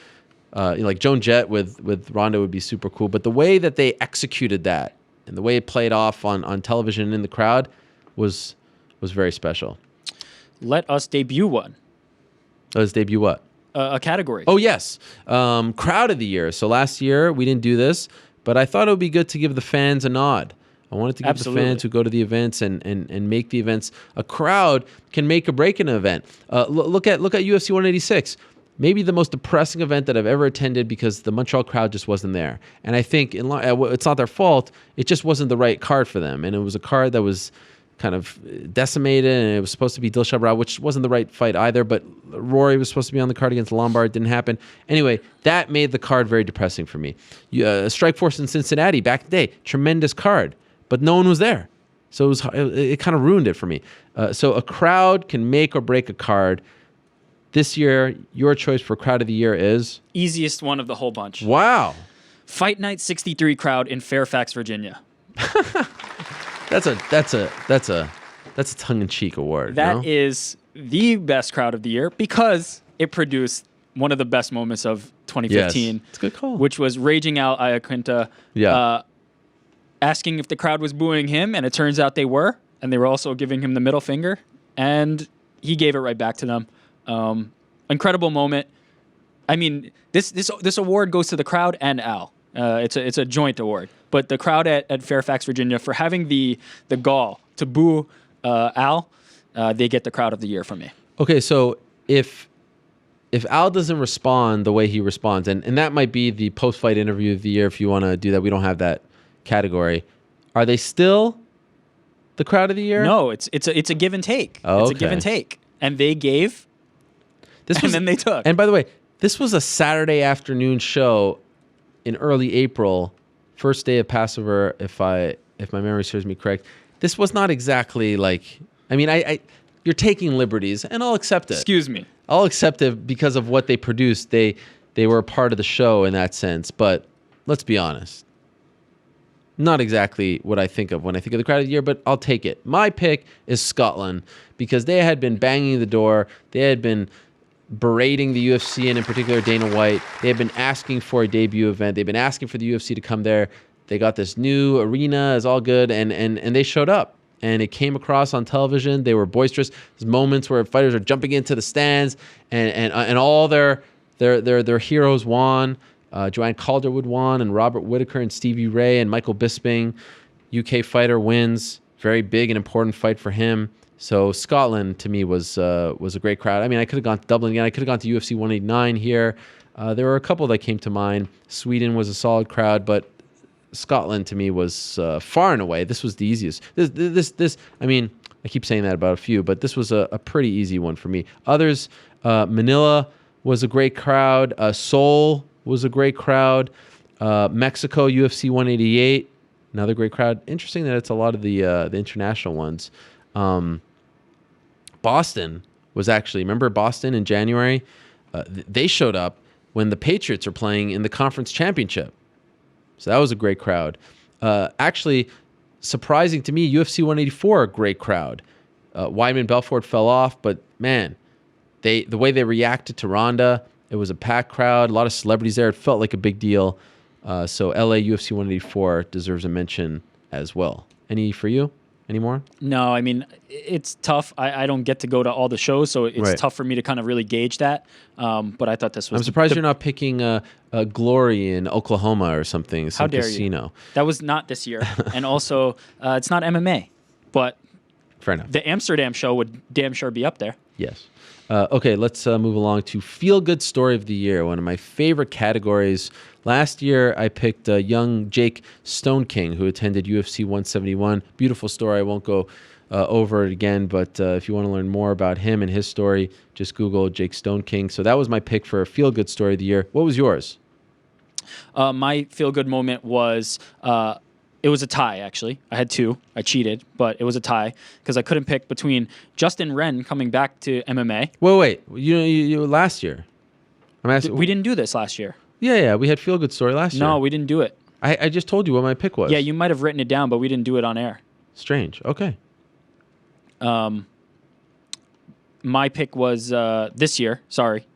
Like Joan Jett with Ronda would be super cool, but the way that they executed that and the way it played off on television and in the crowd was very special. Let us debut one. Let us debut what? A category. Oh, yes. Crowd of the Year. So last year we didn't do this, but I thought it would be good to give the fans a nod. I wanted to give the fans who go to the events and make the events. A crowd can make or break an event. Look at UFC 186. Maybe the most depressing event that I've ever attended because the Montreal crowd just wasn't there. And I think it's not their fault. It just wasn't the right card for them. And it was a card that was kind of decimated, and it was supposed to be Dilshan Bhorat, which wasn't the right fight either, but Rory was supposed to be on the card against Lombard. Didn't happen. Anyway, that made the card very depressing for me. Strikeforce in Cincinnati back in the day, tremendous card, but no one was there. So it kind of ruined it for me. So a crowd can make or break a card. This year, your choice for Crowd of the Year is? Easiest one of the whole bunch. Wow. Fight Night 63 crowd in Fairfax, Virginia. That's a tongue-in-cheek award. That is the best crowd of the year because it produced one of the best moments of 2015. Yes. It's a good call. Which was raging out Iaquinta, asking if the crowd was booing him, and it turns out they were, and they were also giving him the middle finger, and he gave it right back to them. Incredible moment. I mean, this award goes to the crowd and Al. It's a joint award, but the crowd at Fairfax, Virginia, for having the gall to boo Al, they get the Crowd of the Year from me. Okay, so if Al doesn't respond the way he responds, and that might be the post-fight interview of the year if you want to do that. We don't have that category. Are they still the Crowd of the Year? No, it's a give and take. Oh, it's a give and take, and they gave. And then they took. And by the way, this was a Saturday afternoon show in early April, first day of Passover, if my memory serves me correct. This was not exactly like, I mean, you're taking liberties, and I'll accept it. Excuse me. I'll accept it because of what they produced. They were a part of the show in that sense. But let's be honest, not exactly what I think of when I think of the Crowd of the Year, but I'll take it. My pick is Scotland because they had been banging the door. They had been berating the UFC and in particular Dana White. They have been asking for a debut event. They've been asking for the UFC to come there. They got this new arena, is all good, and they showed up. And it came across on television. They were boisterous. There's moments where fighters are jumping into the stands, and all their heroes won. Joanne Calderwood won, and Robert Whittaker and Stevie Ray and Michael Bisping, UK fighter, wins. Very big and important fight for him. So Scotland to me was a great crowd. I mean, I could have gone to Dublin again. I could have gone to UFC 189 here. There were a couple that came to mind. Sweden was a solid crowd, but Scotland to me was far and away. This was the easiest. This. I mean, I keep saying that about a few, but this was a pretty easy one for me. Others, Manila was a great crowd. Seoul was a great crowd. Mexico, UFC 188, another great crowd. Interesting that it's a lot of the international ones. Boston was actually, remember Boston in January? They showed up when the Patriots are playing in the conference championship. So that was a great crowd. Actually, surprising to me, UFC 184, a great crowd. Weidman Belfort fell off, but man, the way they reacted to Ronda It was a packed crowd, a lot of celebrities there. It felt like a big deal. So LA UFC 184 deserves a mention as well. Any for you? Any more? No, I mean, it's tough. I don't get to go to all the shows, so it's Right. tough for me to kind of really gauge that. But I thought this was I'm surprised you're not picking Glory in Oklahoma or something, some How dare casino. you? That was not this year. And also, it's not MMA. But Fair enough. the Amsterdam show would damn sure be up there. Yes. Okay, let's move along to Feel Good Story of the Year, one of my favorite categories. Last year, I picked young Jake Stone King, who attended UFC 171. Beautiful story. I won't go over it again, but if you want to learn more about him and his story, just Google Jake Stone King. So that was my pick for Feel Good Story of the Year. What was yours? My feel-good moment was... it was a tie, actually. I had two. I cheated, but it was a tie because I couldn't pick between Justin Wren coming back to MMA. Wait. You last year. I'm asking. We didn't do this last year. Yeah. We had Feel Good Story last year. No, we didn't do it. I just told you what my pick was. Yeah, you might have written it down, but we didn't do it on air. Strange. Okay. My pick was this year. Sorry.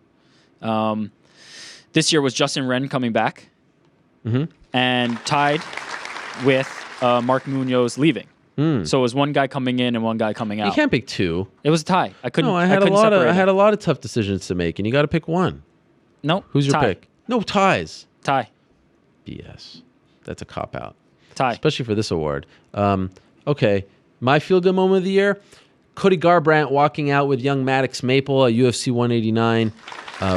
This year was Justin Wren coming back and tied with Mark Munoz leaving. So it was one guy coming in and one guy coming out. You can't pick two. It was a tie. I couldn't. No, I had a couldn't lot of tough decisions to make, and you got to pick one. Nope. Who's your tie. pick? No ties. Tie. BS. That's a cop out, Tie. especially for this award. Okay, my feel good moment of the year: Cody Garbrandt walking out with young Maddox Maple at UFC 189.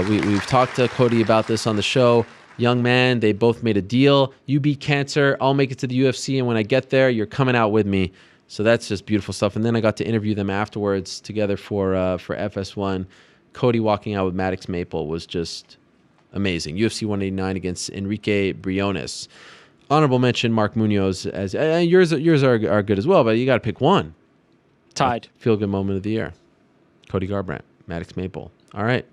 We've talked to Cody about this on the show. Young man, they both made a deal. You beat cancer, I'll make it to the UFC, and when I get there, you're coming out with me. So that's just beautiful stuff. And then I got to interview them afterwards together for FS1. Cody walking out with Maddox Maple was just amazing. UFC 189 against Enrique Briones. Honorable mention, Mark Munoz. As yours are good as well, but you got to pick one. Tied. Feel good moment of the year. Cody Garbrandt, Maddox Maple. All right.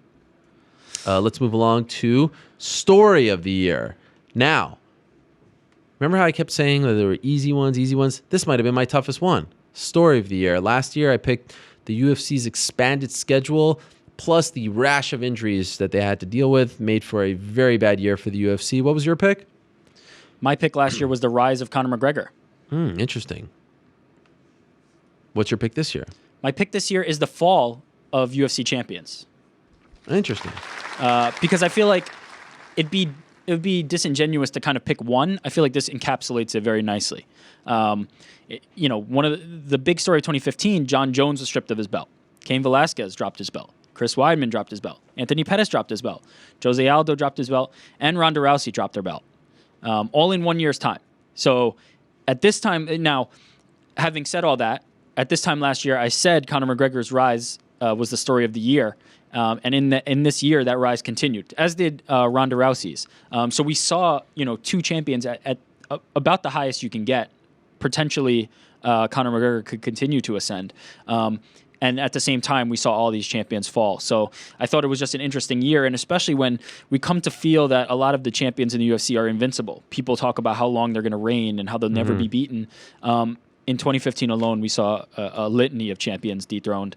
Let's move along to Story of the Year. Now, remember how I kept saying that there were easy ones? This might have been my toughest one. Story of the Year. Last year, I picked the UFC's expanded schedule, plus the rash of injuries that they had to deal with, made for a very bad year for the UFC. What was your pick? My pick last year was the rise of Conor McGregor. Interesting. What's your pick this year? My pick this year is the fall of UFC champions. Interesting. Because I feel like it would be disingenuous to kind of pick one. I feel like this encapsulates it very nicely. One of the big story of 2015, John Jones was stripped of his belt. Cain Velasquez dropped his belt. Chris Weidman dropped his belt. Anthony Pettis dropped his belt. Jose Aldo dropped his belt. And Ronda Rousey dropped their belt. All in 1 year's time. So at this time, now, having said all that, at this time last year, I said Conor McGregor's rise was the story of the year. And in this year, that rise continued, as did Ronda Rousey's. So we saw, two champions at about the highest you can get. Potentially, Conor McGregor could continue to ascend. And at the same time, we saw all these champions fall. So I thought it was just an interesting year, and especially when we come to feel that a lot of the champions in the UFC are invincible. People talk about how long they're going to reign and how they'll never be beaten. In 2015 alone, we saw a litany of champions dethroned.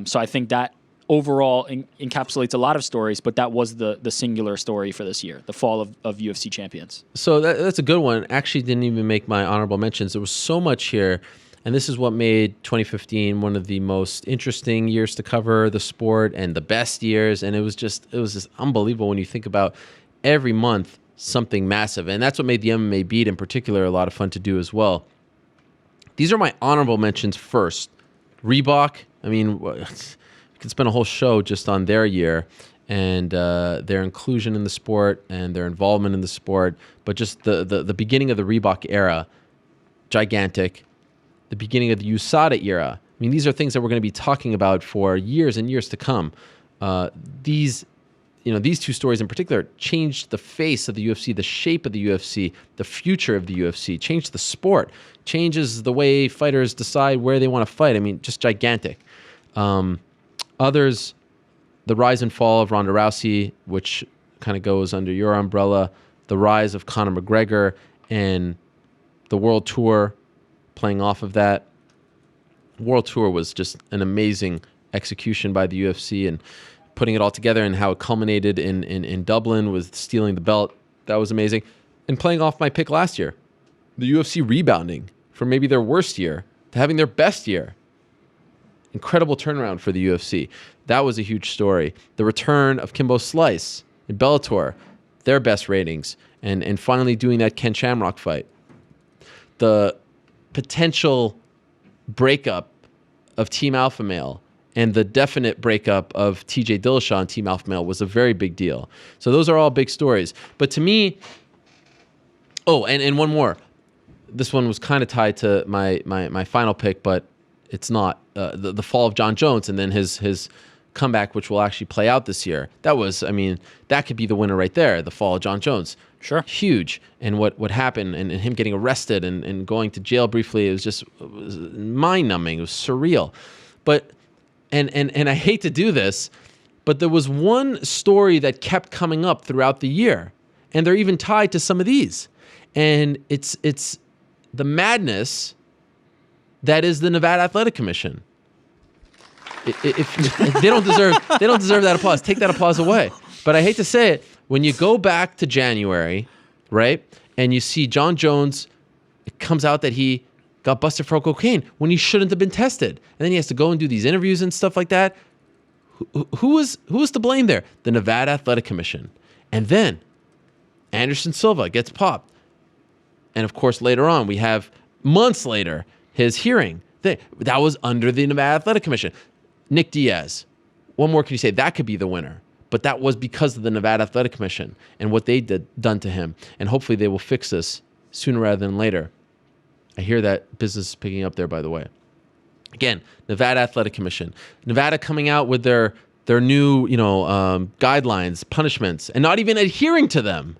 So I think that overall encapsulates a lot of stories, but that was the singular story for this year, the fall of UFC champions. So that's a good one. Actually didn't even make my honorable mentions. There was so much here, and this is what made 2015 one of the most interesting years to cover the sport and the best years, and it was just unbelievable when you think about every month something massive, and that's what made the MMA beat in particular a lot of fun to do as well. These are my honorable mentions first. Reebok, I mean, we could spend a whole show just on their year and their inclusion in the sport and their involvement in the sport, but just the beginning of the Reebok era, gigantic. The beginning of the USADA era. I mean, these are things that we're going to be talking about for years and years to come. These two stories in particular changed the face of the UFC, the shape of the UFC, the future of the UFC, changed the sport, changes the way fighters decide where they want to fight. I mean, just gigantic. Others, the rise and fall of Ronda Rousey, which kind of goes under your umbrella, the rise of Conor McGregor, and the World Tour playing off of that. World Tour was just an amazing execution by the UFC, and putting it all together and how it culminated in Dublin with stealing the belt. That was amazing. And playing off my pick last year, the UFC rebounding from maybe their worst year to having their best year. Incredible turnaround for the UFC. That was a huge story. The return of Kimbo Slice in Bellator, their best ratings, and finally doing that Ken Shamrock fight. The potential breakup of Team Alpha Male and the definite breakup of TJ Dillashaw and Team Alpha Male was a very big deal. So those are all big stories. But to me, and one more. This one was kind of tied to my final pick, but it's not. The fall of John Jones and then his comeback, which will actually play out this year. That could be the winner right there, the fall of John Jones. Sure. Huge. And what happened and him getting arrested and going to jail briefly, it was mind-numbing. It was surreal. But and I hate to do this, but there was one story that kept coming up throughout the year, and they're even tied to some of these. And it's the madness that is the Nevada Athletic Commission. If they don't deserve that applause. Take that applause away. But I hate to say it, when you go back to January, right, and you see John Jones, it comes out that he got busted for cocaine when he shouldn't have been tested, and then he has to go and do these interviews and stuff like that. Who was to blame there? The Nevada Athletic Commission. And then Anderson Silva gets popped. And of course, later on, we have months later his hearing. That was under the Nevada Athletic Commission. Nick Diaz. What more can you say? That could be the winner. But that was because of the Nevada Athletic Commission and what they done to him. And hopefully they will fix this sooner rather than later. I hear that business is picking up there, by the way. Again, Nevada Athletic Commission. Nevada coming out with their new guidelines, punishments, and not even adhering to them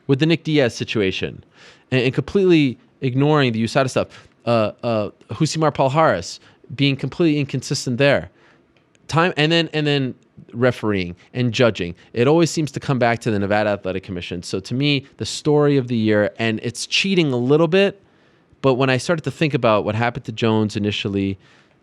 with the Nick Diaz situation. And completely ignoring the USADA stuff. Husimar Palhares being completely inconsistent there. And then refereeing and judging. It always seems to come back to the Nevada Athletic Commission. So to me, the story of the year, and it's cheating a little bit, but when I started to think about what happened to Jones initially,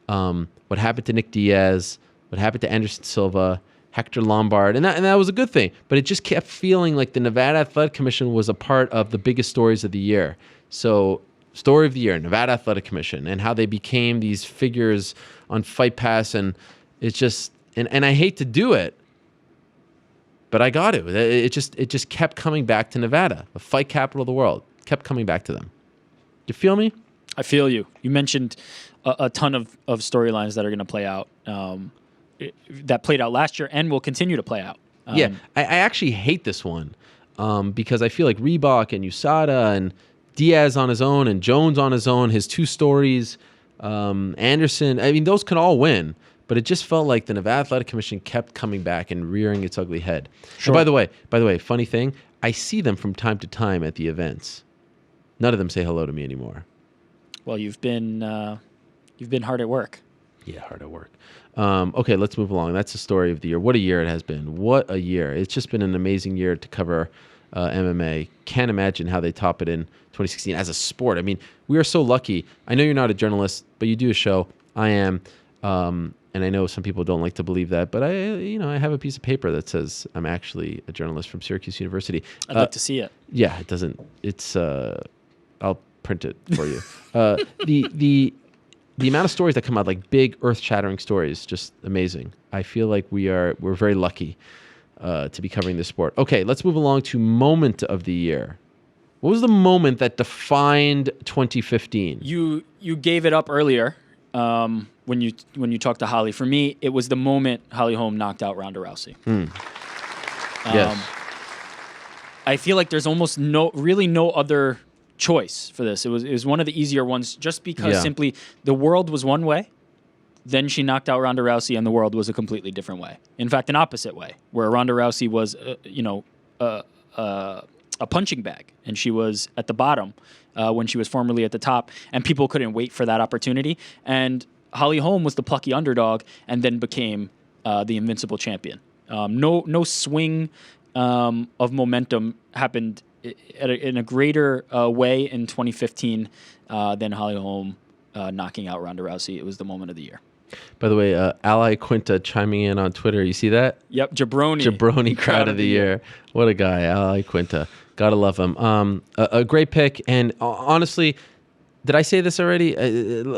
what happened to Nick Diaz, what happened to Anderson Silva, Hector Lombard, and that was a good thing. But it just kept feeling like the Nevada Athletic Commission was a part of the biggest stories of the year. So story of the year, Nevada Athletic Commission, and how they became these figures on Fight Pass, and it's just, and I hate to do it, but I got to. It just kept coming back to Nevada, the fight capital of the world. Kept coming back to them. You feel me? I feel you. You mentioned a ton of storylines that are going to play out, that played out last year and will continue to play out. I actually hate this one because I feel like Reebok and USADA and Diaz on his own and Jones on his own, his two stories, Anderson, those can all win. But it just felt like the Nevada Athletic Commission kept coming back and rearing its ugly head. Sure. And by the way, funny thing, I see them from time to time at the events. None of them say hello to me anymore. Well, you've been hard at work. Yeah, hard at work. Okay, let's move along. That's the story of the year. What a year it has been. What a year. It's just been an amazing year to cover MMA. Can't imagine how they top it in 2016 as a sport. We are so lucky. I know you're not a journalist, but you do a show. I am. And I know some people don't like to believe that, but I have a piece of paper that says I'm actually a journalist from Syracuse University. I'd like to see it. Yeah, it doesn't. It's. I'll print it for you. The amount of stories that come out, like big, earth-shattering stories, just amazing. I feel like we're very lucky to be covering this sport. Okay, let's move along to moment of the year. What was the moment that defined 2015? You gave it up earlier. When you talked to Holly. For me, it was the moment Holly Holm knocked out Ronda Rousey. Yes. I feel like there's almost no other choice for this. It was one of the easier ones just because simply the world was one way. Then she knocked out Ronda Rousey and the world was a completely different way. In fact, an opposite way, where Ronda Rousey was, a punching bag and she was at the bottom when she was formerly at the top, and people couldn't wait for that opportunity. And Holly Holm was the plucky underdog and then became the invincible champion. No swing of momentum happened in a greater way in 2015 than Holly Holm knocking out Ronda Rousey. It was the moment of the year. By the way, Ally Quinta chiming in on Twitter. You see that? Yep, Jabroni. Jabroni crowd of the year. What a guy, Ally Quinta. Gotta love him. A great pick. And honestly, did I say this already?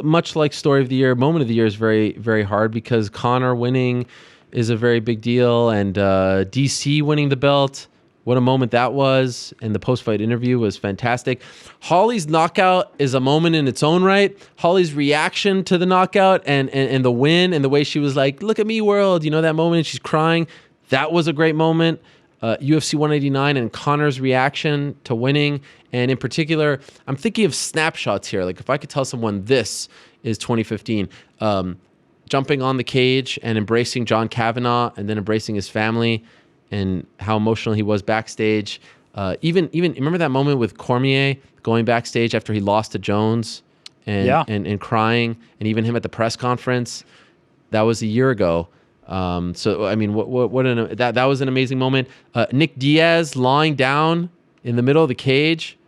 Much like story of the year, moment of the year is very, very hard because Conor winning is a very big deal, and DC winning the belt. What a moment that was, and the post-fight interview was fantastic. Holly's knockout is a moment in its own right. Holly's reaction to the knockout and the win and the way she was like, look at me, world, you know, that moment, she's crying. That was a great moment. UFC 189 and Conor's reaction to winning. And in particular, I'm thinking of snapshots here. Like if I could tell someone this is 2015, jumping on the cage and embracing John Kavanagh and then embracing his family, and how emotional he was backstage. Even remember that moment with Cormier going backstage after he lost to Jones and crying, and even him at the press conference. That was a year ago. So I mean, that was an amazing moment. Nick Diaz lying down in the middle of the cage.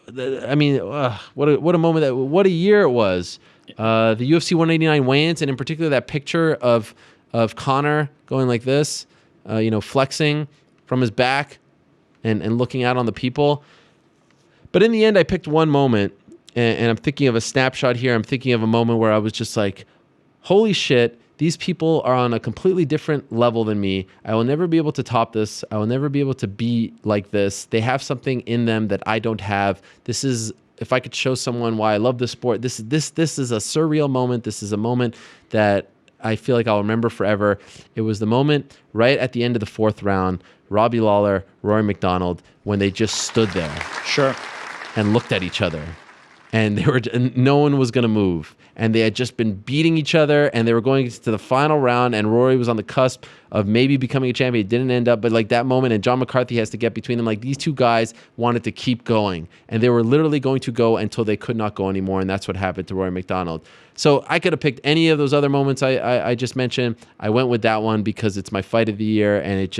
I mean, what a moment! What a year it was. The UFC 189 weigh-ins, and in particular that picture of Conor going like this. Flexing from his back and looking out on the people. But in the end, I picked one moment, and I'm thinking of a snapshot here. I'm thinking of a moment where I was just like, holy shit, these people are on a completely different level than me. I will never be able to top this. I will never be able to be like this. They have something in them that I don't have. This is, if I could show someone why I love this sport, this is a surreal moment. This is a moment that I feel like I'll remember forever. It was the moment right at the end of the fourth round, Robbie Lawler, Rory McDonald, when they just stood there. Sure. And looked at each other. And no one was going to move. And they had just been beating each other, and they were going to the final round, and Rory was on the cusp of maybe becoming a champion. It didn't end up, but like that moment, and John McCarthy has to get between them. Like these two guys wanted to keep going, and they were literally going to go until they could not go anymore, and that's what happened to Rory McDonald. So I could have picked any of those other moments I just mentioned. I went with that one because it's my fight of the year, and it's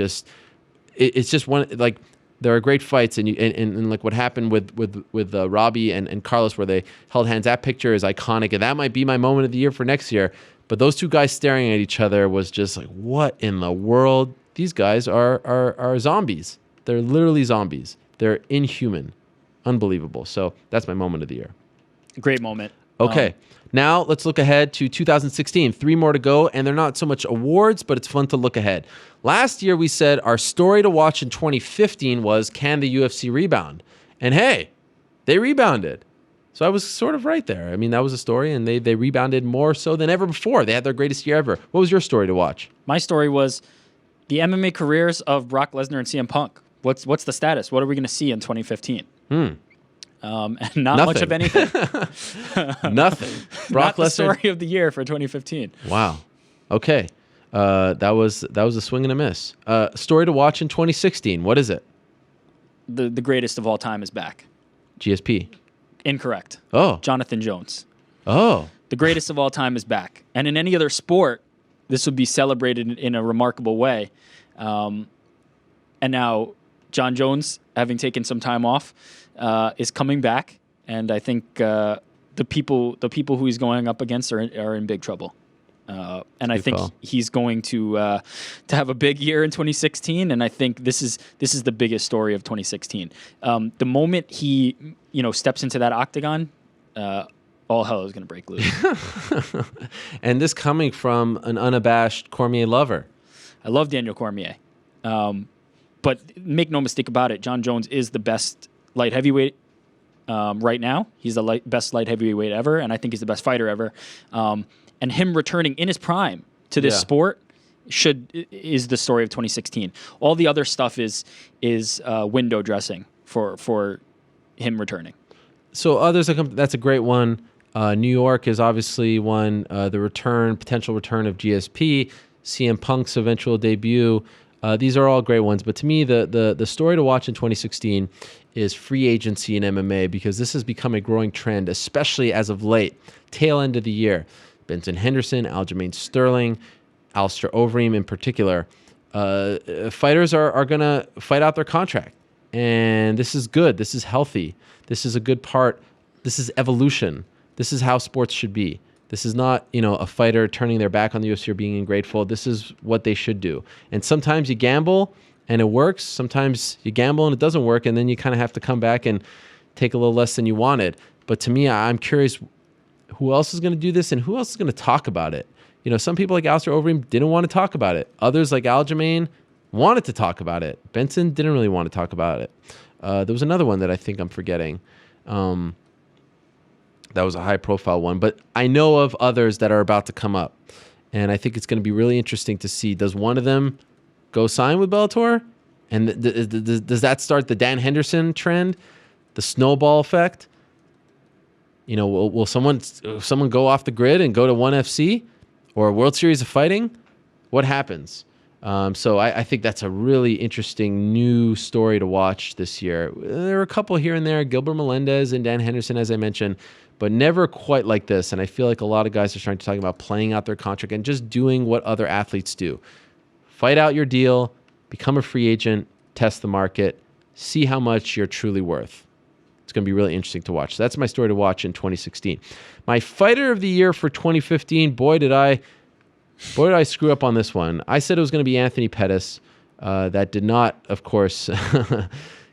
just one, like, there are great fights, and like what happened with Robbie and Carlos, where they held hands. That picture is iconic, and that might be my moment of the year for next year. But those two guys staring at each other was just like, what in the world? These guys are zombies. They're literally zombies. They're inhuman, unbelievable. So that's my moment of the year. Great moment. Okay. Now let's look ahead to 2016. 3 more to go, and they're not so much awards, but it's fun to look ahead. Last year we said our story to watch in 2015 was, can the UFC rebound? And hey, they rebounded. So I was sort of right there. I mean, that was a story, and they rebounded more so than ever before. They had their greatest year ever. What was your story to watch? My story was the MMA careers of Brock Lesnar and CM Punk. What's the status? What are we going to see in 2015? And not Nothing. much of anything. Nothing. Brock Not the Lesnar. story of the year for 2015. Wow. Okay. That was a swing and a miss. Story to watch in 2016. What is it? The greatest of all time is back. GSP. Incorrect. Oh. Jonathan Jones. Oh. The greatest of all time is back. And in any other sport, this would be celebrated in a remarkable way. And now John Jones, having taken some time off, is coming back. And I think the people who he's going up against are in big trouble. And I think he's going to have a big year in 2016, and I think this is the biggest story of 2016. The moment he steps into that octagon, all hell is going to break loose. And this coming from an unabashed Cormier lover. I love Daniel Cormier, but make no mistake about it, John Jones is the best light heavyweight right now. He's the best light heavyweight ever, and I think he's the best fighter ever. And him returning in his prime to this sport is the story of 2016. All the other stuff is window dressing for him returning. So others, that's a great one. New York is obviously one. The potential return of GSP, CM Punk's eventual debut. These are all great ones. But to me, the story to watch in 2016 is free agency in MMA, because this has become a growing trend, especially as of late, tail end of the year. Benson Henderson, Aljamain Sterling, Alistair Overeem in particular. Fighters are going to fight out their contract. And this is good. This is healthy. This is a good part. This is evolution. This is how sports should be. This is not, a fighter turning their back on the UFC or being ungrateful. This is what they should do. And sometimes you gamble and it works. Sometimes you gamble and it doesn't work, and then you kind of have to come back and take a little less than you wanted. But to me, I'm curious who else is going to do this and who else is going to talk about it. Some people like Alistair Overeem didn't want to talk about it. Others like Aljamain wanted to talk about it. Benson didn't really want to talk about it. There was another one that I think I'm forgetting. That was a high-profile one. But I know of others that are about to come up. And I think it's going to be really interesting to see, does one of them go sign with Bellator? And does that start the Dan Henderson trend, the snowball effect? Will someone go off the grid and go to ONE FC or a World Series of Fighting? What happens? So I think that's a really interesting new story to watch this year. There are a couple here and there, Gilbert Melendez and Dan Henderson, as I mentioned, but never quite like this. And I feel like a lot of guys are starting to talk about playing out their contract and just doing what other athletes do. Fight out your deal, become a free agent, test the market, see how much you're truly worth. It's going to be really interesting to watch. So that's my story to watch in 2016. My fighter of the year for 2015, boy, did I screw up on this one. I said it was going to be Anthony Pettis. That did not, of course,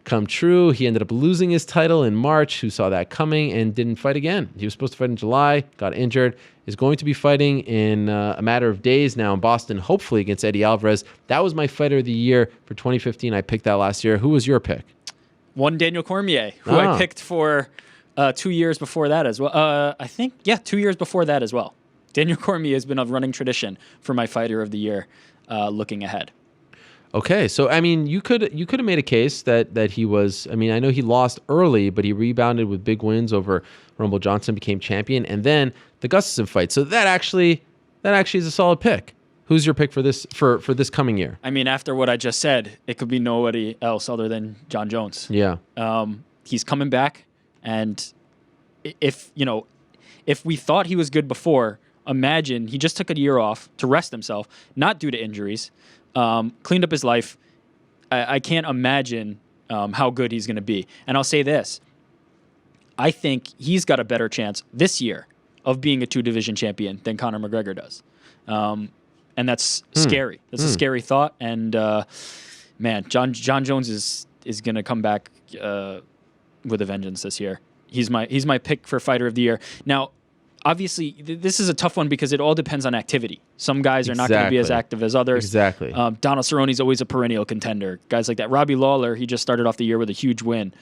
come true. He ended up losing his title in March. Who saw that coming and didn't fight again? He was supposed to fight in July, got injured, is going to be fighting in a matter of days now in Boston, hopefully against Eddie Alvarez. That was my fighter of the year for 2015. I picked that last year. Who was your pick? One Daniel Cormier, who I picked for 2 years before that as well. 2 years before that as well. Daniel Cormier has been a running tradition for my fighter of the year looking ahead. Okay, so I mean, you could have made a case that he was. I mean, I know he lost early, but he rebounded with big wins over Rumble Johnson, became champion, and then the Gustafsson fight. So that actually is a solid pick. Who's your pick for this coming year? I mean, after what I just said, it could be nobody else other than John Jones. Yeah. He's coming back, and if we thought he was good before, imagine he just took a year off to rest himself, not due to injuries, cleaned up his life. I can't imagine how good he's going to be. And I'll say this. I think he's got a better chance this year of being a 2-division champion than Conor McGregor does. And that's scary. That's a scary thought. And, man, John Jones is going to come back with a vengeance this year. He's my pick for fighter of the year. Now, obviously, this is a tough one because it all depends on activity. Some guys are not going to be as active as others. Exactly. Donald Cerrone's always a perennial contender. Guys like that. Robbie Lawler, he just started off the year with a huge win.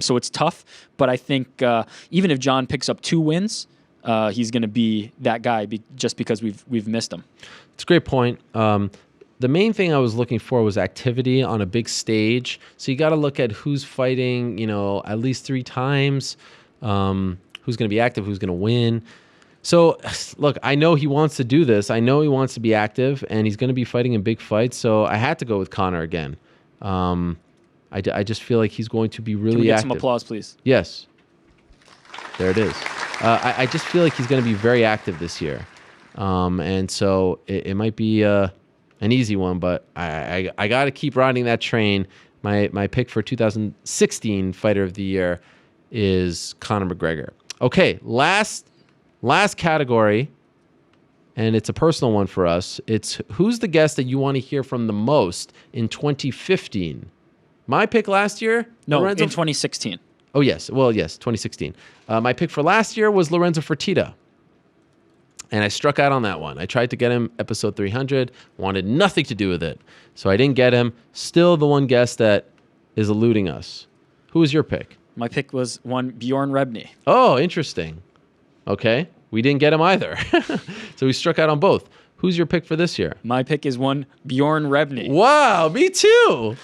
So it's tough. But I think even if John picks up 2 wins, he's going to be that guy just because we've missed him. It's a great point. The main thing I was looking for was activity on a big stage. So you got to look at who's fighting, at least 3 times, who's going to be active, who's going to win. So, look, I know he wants to do this. I know he wants to be active, and he's going to be fighting in big fights. So I had to go with Conor again. I just feel like he's going to be really active. Can we get some applause, please? Yes. There it is. I just feel like he's going to be very active this year. And so it might be an easy one, but I got to keep riding that train. My pick for 2016 Fighter of the Year is Conor McGregor. Okay, last category, and it's a personal one for us. It's who's the guest that you want to hear from the most in 2015? My pick last year? No, Lorenzo in 2016. Oh, yes. Well, yes, 2016. My pick for last year was Lorenzo Fertitta. And I struck out on that one. I tried to get him episode 300, wanted nothing to do with it. So I didn't get him. Still the one guest that is eluding us. Who was your pick? My pick was one Bjorn Rebney. Oh, interesting. Okay. We didn't get him either. So we struck out on both. Who's your pick for this year? My pick is one Bjorn Rebney. Wow, me too.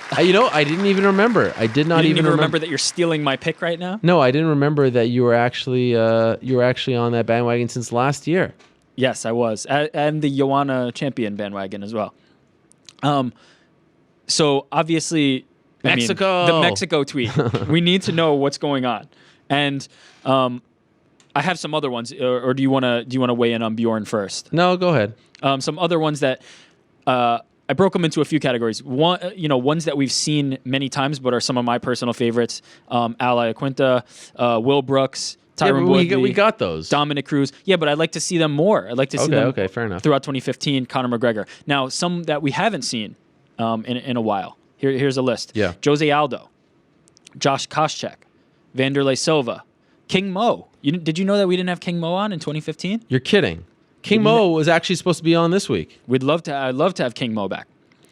I didn't even remember. I did not even remember that you're stealing my pick right now? No, I didn't remember that you were actually on that bandwagon since last year. Yes, I was. And the Joanna champion bandwagon as well. So obviously Mexico. The Mexico tweet. We need to know what's going on. And I have some other ones, or do you want to weigh in on Bjorn first? No, go ahead. Some other ones that I broke them into a few categories. One, ones that we've seen many times, but are some of my personal favorites. Al Iaquinta, Will Brooks, Tyron we Woodley, got those. Dominic Cruz. Yeah, but I'd like to see them more. I'd like to see them fair enough. throughout 2015, Conor McGregor. Now, some that we haven't seen in a while. Here's a list. Yeah. Jose Aldo, Josh Koscheck, Vanderlei Silva, King Mo. Did you know that we didn't have King Mo on in 2015? You're kidding. King Mo was actually supposed to be on this week. I'd love to have King Mo back.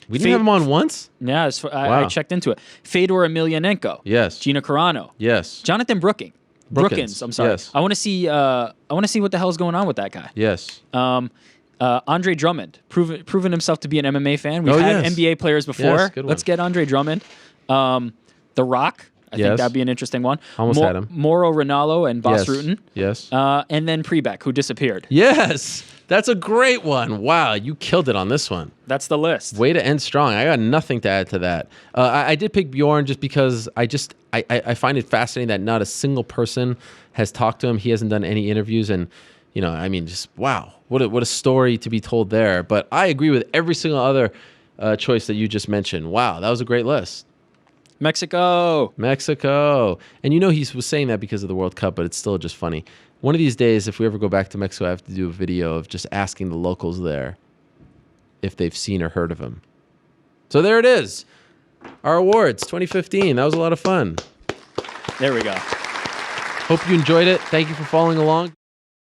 We didn't have him on once? Yeah, I checked into it. Fedor Emelianenko. Yes. Gina Carano. Yes. Jonathan Brookins. I'm sorry. Yes. I want to see. I want to see what the hell's going on with that guy. Yes. Andre Drummond, proven himself to be an MMA fan. We've had NBA players before. Yes, good one. Let's get Andre Drummond. The Rock. I think that'd be an interesting one. Almost had him. Mauro Ranallo and Bas Rutten. Yes. And then Prebeck, who disappeared. Yes. That's a great one. Wow, you killed it on this one. That's the list. Way to end strong. I got nothing to add to that. I did pick Bjorn just because I find it fascinating that not a single person has talked to him. He hasn't done any interviews, and just wow, what a story to be told there. But I agree with every single other choice that you just mentioned. Wow, that was a great list. Mexico. And he was saying that because of the World Cup, but it's still just funny. One of these days, if we ever go back to Mexico, I have to do a video of just asking the locals there if they've seen or heard of him. So there it is. Our awards 2015. That was a lot of fun. There we go. Hope you enjoyed it. Thank you for following along.